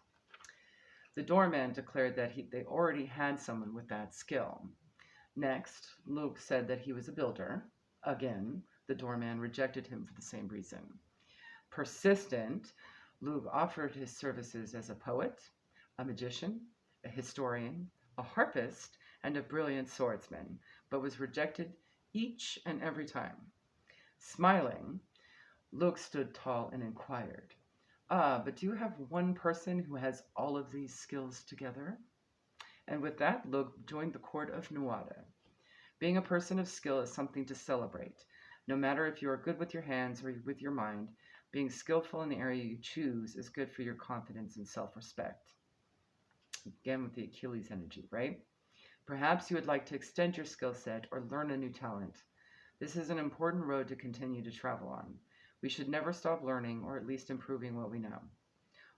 The doorman declared that they already had someone with that skill. Next, Luke said that he was a builder. Again, the doorman rejected him for the same reason. Persistent, Luke offered his services as a poet, a magician, a historian, a harpist, and a brilliant swordsman, but was rejected each and every time. Smiling, Luke stood tall and inquired, but do you have one person who has all of these skills together? And with that, Luke joined the court of Nuada. Being a person of skill is something to celebrate. No matter if you are good with your hands or with your mind, being skillful in the area you choose is good for your confidence and self-respect. Again, with the Achilles energy, right? Perhaps you would like to extend your skill set or learn a new talent. This is an important road to continue to travel on. We should never stop learning or at least improving what we know.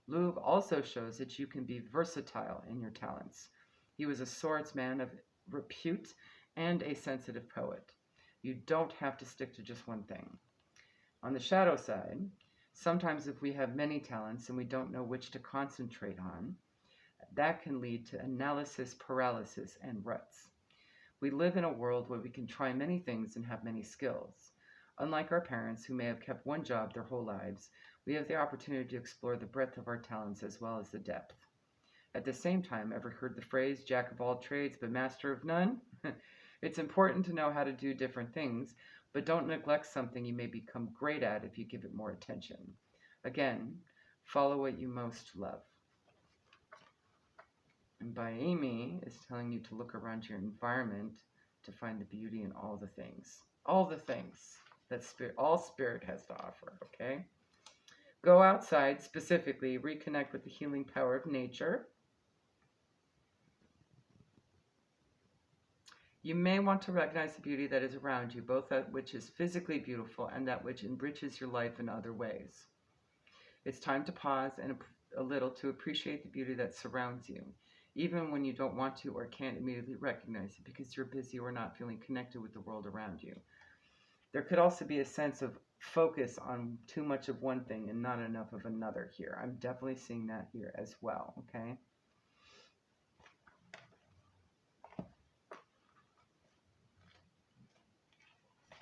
Luke also shows that you can be versatile in your talents. He was a swordsman of repute and a sensitive poet. You don't have to stick to just one thing. On the shadow side, sometimes if we have many talents and we don't know which to concentrate on, that can lead to analysis paralysis and ruts. We live in a world where we can try many things and have many skills. Unlike our parents who may have kept one job their whole lives, we have the opportunity to explore the breadth of our talents as well as the depth. At the same time, ever heard the phrase, jack of all trades but master of none? It's important to know how to do different things, but don't neglect something you may become great at if you give it more attention. Again, follow what you most love. And by Amy is telling you to look around your environment to find the beauty in all the things. All the things that all spirit has to offer, okay? Go outside, specifically, reconnect with the healing power of nature. You may want to recognize the beauty that is around you, both that which is physically beautiful and that which enriches your life in other ways. It's time to pause and a little to appreciate the beauty that surrounds you, even when you don't want to or can't immediately recognize it because you're busy or not feeling connected with the world around you. There could also be a sense of focus on too much of one thing and not enough of another here. I'm definitely seeing that here as well, okay?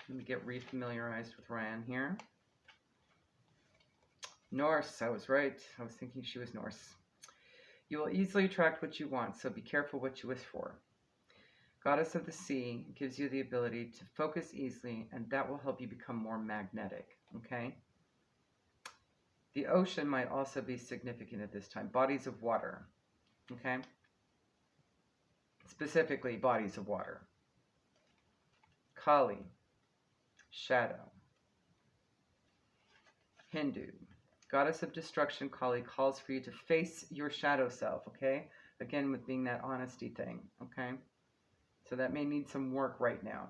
Let me get refamiliarized with Ryan here. Norse, I was right. I was thinking she was Norse. You will easily attract what you want, so be careful what you wish for. Goddess of the Sea gives you the ability to focus easily, and that will help you become more magnetic, okay? The ocean might also be significant at this time. Bodies of water, okay? Specifically, bodies of water. Kali, shadow. Hindu, goddess of destruction, Kali calls for you to face your shadow self, okay? Again, with being that honesty thing, okay? So that may need some work right now.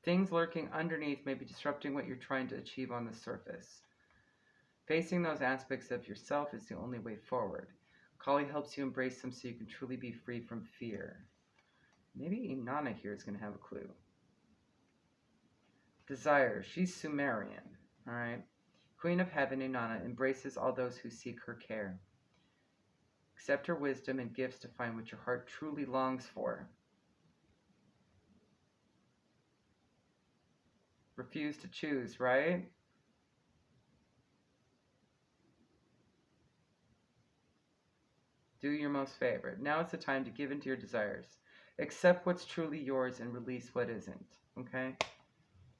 Things lurking underneath may be disrupting what you're trying to achieve on the surface. Facing those aspects of yourself is the only way forward. Kali helps you embrace them so you can truly be free from fear. Maybe Inanna here is going to have a clue. Desire. She's Sumerian. All right. Queen of Heaven, Inanna, embraces all those who seek her care. Accept her wisdom and gifts to find what your heart truly longs for. Refuse to choose, right? Do your most favorite. Now is the time to give into your desires. Accept what's truly yours and release what isn't, okay?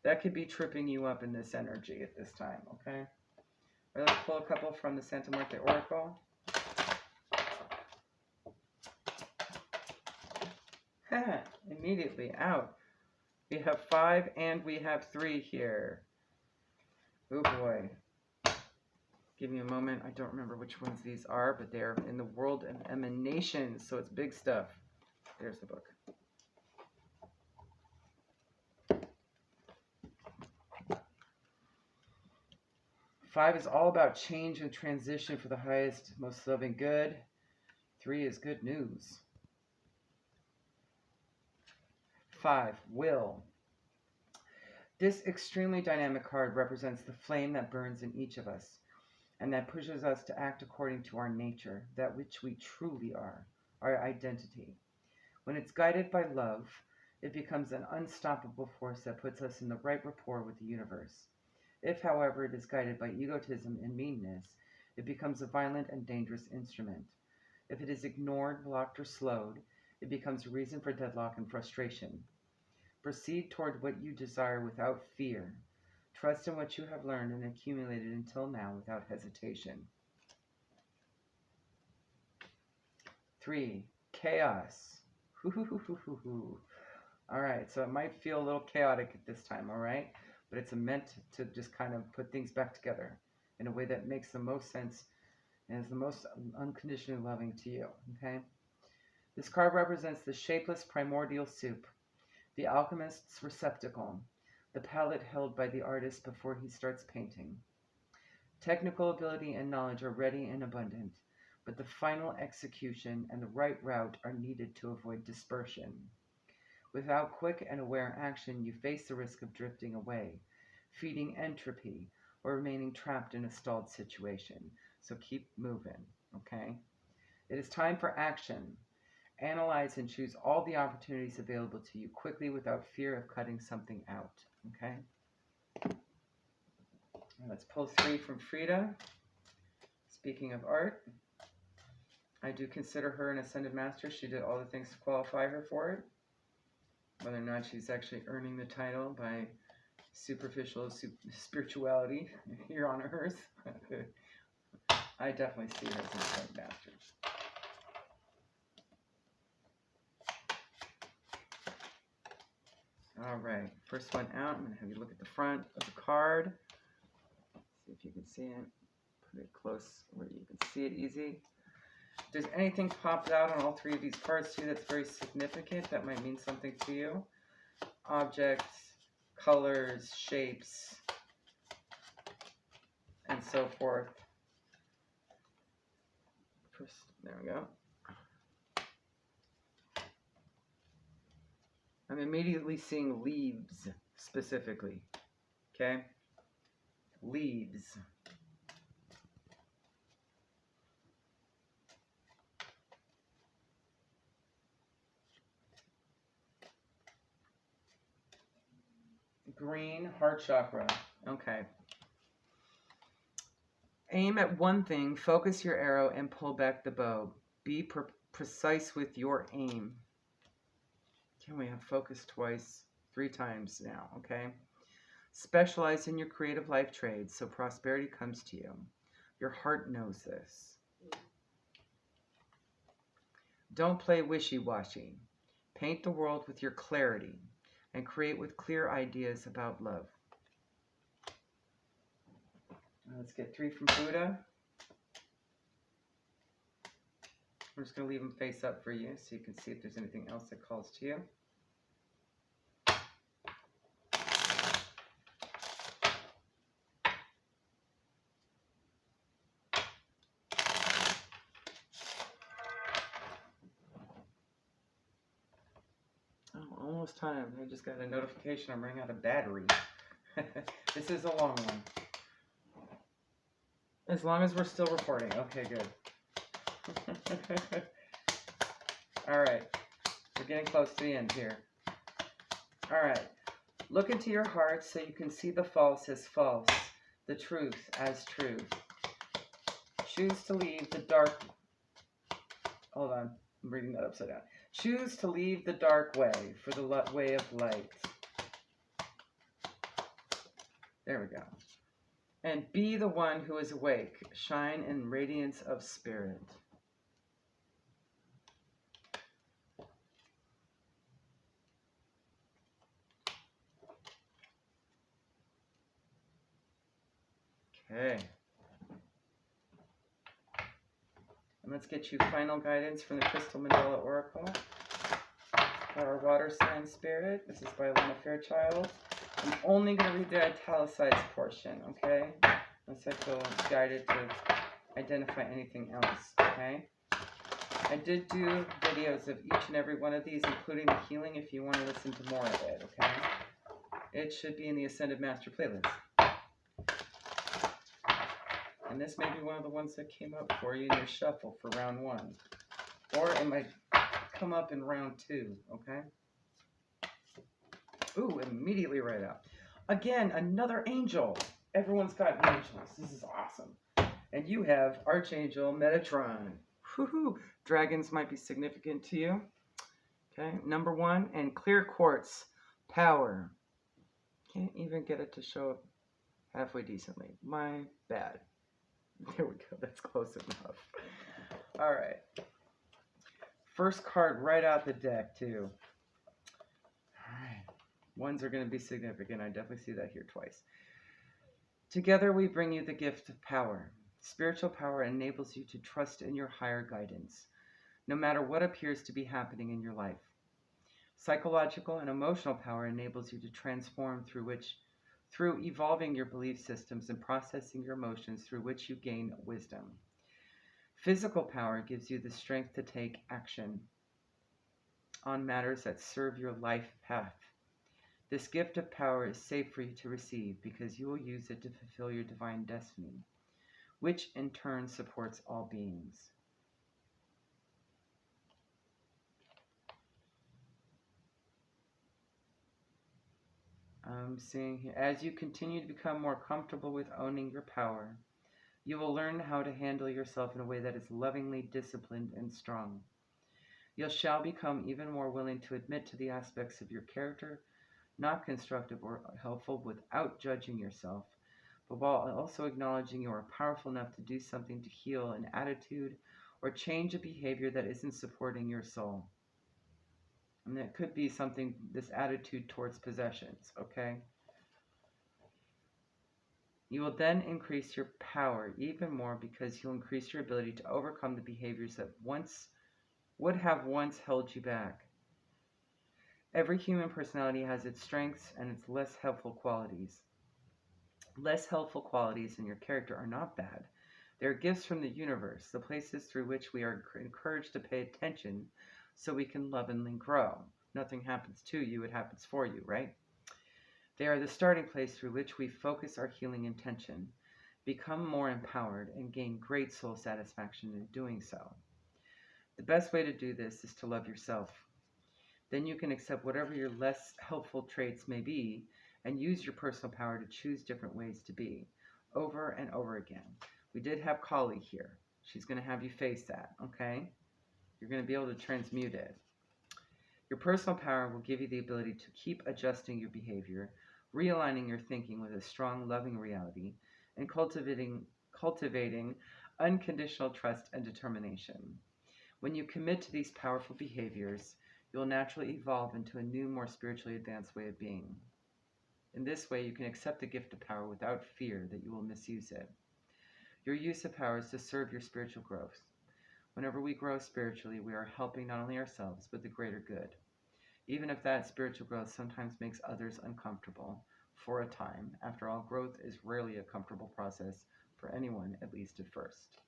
That could be tripping you up in this energy at this time, okay? All right, let's pull a couple from the Santa Muerte Oracle. Immediately out. We have 5 and we have 3 here. Oh boy. Give me a moment. I don't remember which ones these are, but they're in the world of emanations, so it's big stuff. There's the book. Five is all about change and transition for the highest, most loving good. 3 is good news. 5, will. This extremely dynamic card represents the flame that burns in each of us and that pushes us to act according to our nature, that which we truly are, our identity. When it's guided by love, it becomes an unstoppable force that puts us in the right rapport with the universe. If, however, it is guided by egotism and meanness, it becomes a violent and dangerous instrument. If it is ignored, blocked, or slowed, it becomes a reason for deadlock and frustration. Proceed toward what you desire without fear. Trust in what you have learned and accumulated until now without hesitation. 3, chaos. All right, so it might feel a little chaotic at this time, all right? But it's meant to just kind of put things back together in a way that makes the most sense and is the most unconditionally loving to you, okay? This card represents the shapeless primordial soup, the alchemist's receptacle, the palette held by the artist before he starts painting. Technical ability and knowledge are ready and abundant, but the final execution and the right route are needed to avoid dispersion. Without quick and aware action, you face the risk of drifting away, feeding entropy, or remaining trapped in a stalled situation. So keep moving, okay? It is time for action. Analyze and choose all the opportunities available to you quickly without fear of cutting something out, okay? Let's pull 3 from Frida. Speaking of art, I do consider her an ascended master. She did all the things to qualify her for it. Whether or not she's actually earning the title by superficial spirituality here on Earth, I definitely see her as an ascended master. All right, first one out. I'm going to have you look at the front of the card. See if you can see it. Put it close where you can see it easy. If there's anything popped out on all 3 of these cards too that's very significant, that might mean something to you. Objects, colors, shapes, and so forth. First, there we go. I'm immediately seeing leaves specifically. Okay? Leaves. Green, heart chakra. Okay. Aim at one thing, focus your arrow, and pull back the bow. Be precise with your aim. Can we have focus twice, 3 times now, okay? Specialize in your creative life trades so prosperity comes to you. Your heart knows this. Don't play wishy-washy. Paint the world with your clarity and create with clear ideas about love. Let's get 3 from Buddha. I'm just going to leave them face up for you so you can see if there's anything else that calls to you. Oh, almost time. I just got a notification I'm running out of battery. This is a long one. As long as we're still recording. Okay, good. All right. We're getting close to the end here. All right. Look into your heart so you can see the false as false, the truth as truth. Choose to leave the dark... Hold on. I'm reading that upside down. Choose to leave the dark way for the way of light. There we go. And be the one who is awake. Shine in radiance of spirit. Okay. And let's get you final guidance from the Crystal Mandela Oracle. For our water sign spirit. This is by Lena Fairchild. I'm only going to read the italicized portion, okay? Unless I feel guided to identify anything else, okay? I did do videos of each and every one of these, including the healing, if you want to listen to more of it, okay? It should be in the Ascended Master playlist. And this may be one of the ones that came up for you in your shuffle for round 1. Or it might come up in round 2, okay? Ooh, immediately right out. Again, another angel. Everyone's got angels. This is awesome. And you have Archangel Metatron. Woohoo! Dragons might be significant to you. Okay, number 1, and clear quartz. Power. Can't even get it to show up halfway decently. My bad. There we go. That's close enough. All right. First card right out the deck, too. All right. Ones are going to be significant. I definitely see that here twice. Together we bring you the gift of power. Spiritual power enables you to trust in your higher guidance, no matter what appears to be happening in your life. Psychological and emotional power enables you to transform through evolving your belief systems and processing your emotions, through which you gain wisdom. Physical power gives you the strength to take action on matters that serve your life path. This gift of power is safe for you to receive because you will use it to fulfill your divine destiny, which in turn supports all beings. I'm seeing here, as you continue to become more comfortable with owning your power, you will learn how to handle yourself in a way that is lovingly disciplined and strong. You shall become even more willing to admit to the aspects of your character not constructive or helpful without judging yourself, but while also acknowledging you are powerful enough to do something to heal an attitude or change a behavior that isn't supporting your soul. And that could be something, this attitude towards possessions, okay? You will then increase your power even more because you'll increase your ability to overcome the behaviors that would have once held you back. Every human personality has its strengths and its less helpful qualities. Less helpful qualities in your character are not bad. They are gifts from the universe, the places through which we are encouraged to pay attention so we can lovingly grow. Nothing happens to you, it happens for you, right? They are the starting place through which we focus our healing intention, become more empowered, and gain great soul satisfaction in doing so. The best way to do this is to love yourself. Then you can accept whatever your less helpful traits may be and use your personal power to choose different ways to be, over and over again. We did have Kali here. She's going to have you face that, okay? You're going to be able to transmute it. Your personal power will give you the ability to keep adjusting your behavior, realigning your thinking with a strong, loving reality, and cultivating unconditional trust and determination. When you commit to these powerful behaviors, you will naturally evolve into a new, more spiritually advanced way of being. In this way, you can accept the gift of power without fear that you will misuse it. Your use of power is to serve your spiritual growth. Whenever we grow spiritually, we are helping not only ourselves, but the greater good. Even if that spiritual growth sometimes makes others uncomfortable for a time. After all, growth is rarely a comfortable process for anyone, at least at first.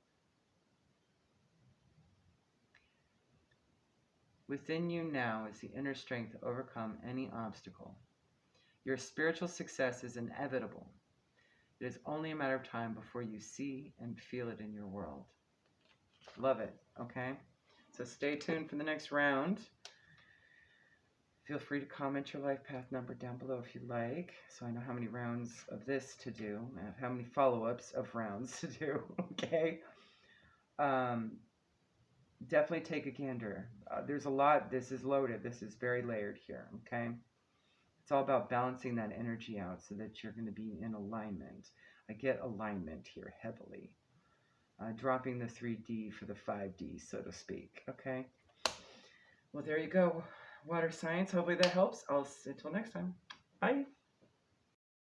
Within you now is the inner strength to overcome any obstacle. Your spiritual success is inevitable. It is only a matter of time before you see and feel it in your world. Love it, okay? So stay tuned for the next round. Feel free to comment your life path number down below if you like, so I know how many rounds of this to do, and how many follow-ups of rounds to do, okay? Definitely take a gander. There's a lot. This is loaded. This is very layered here, okay? It's all about balancing that energy out so that you're going to be in alignment. I get alignment here heavily. Dropping the 3D for the 5D, so to speak, okay? Well, there you go. Water signs. Hopefully that helps. Until next time. Bye.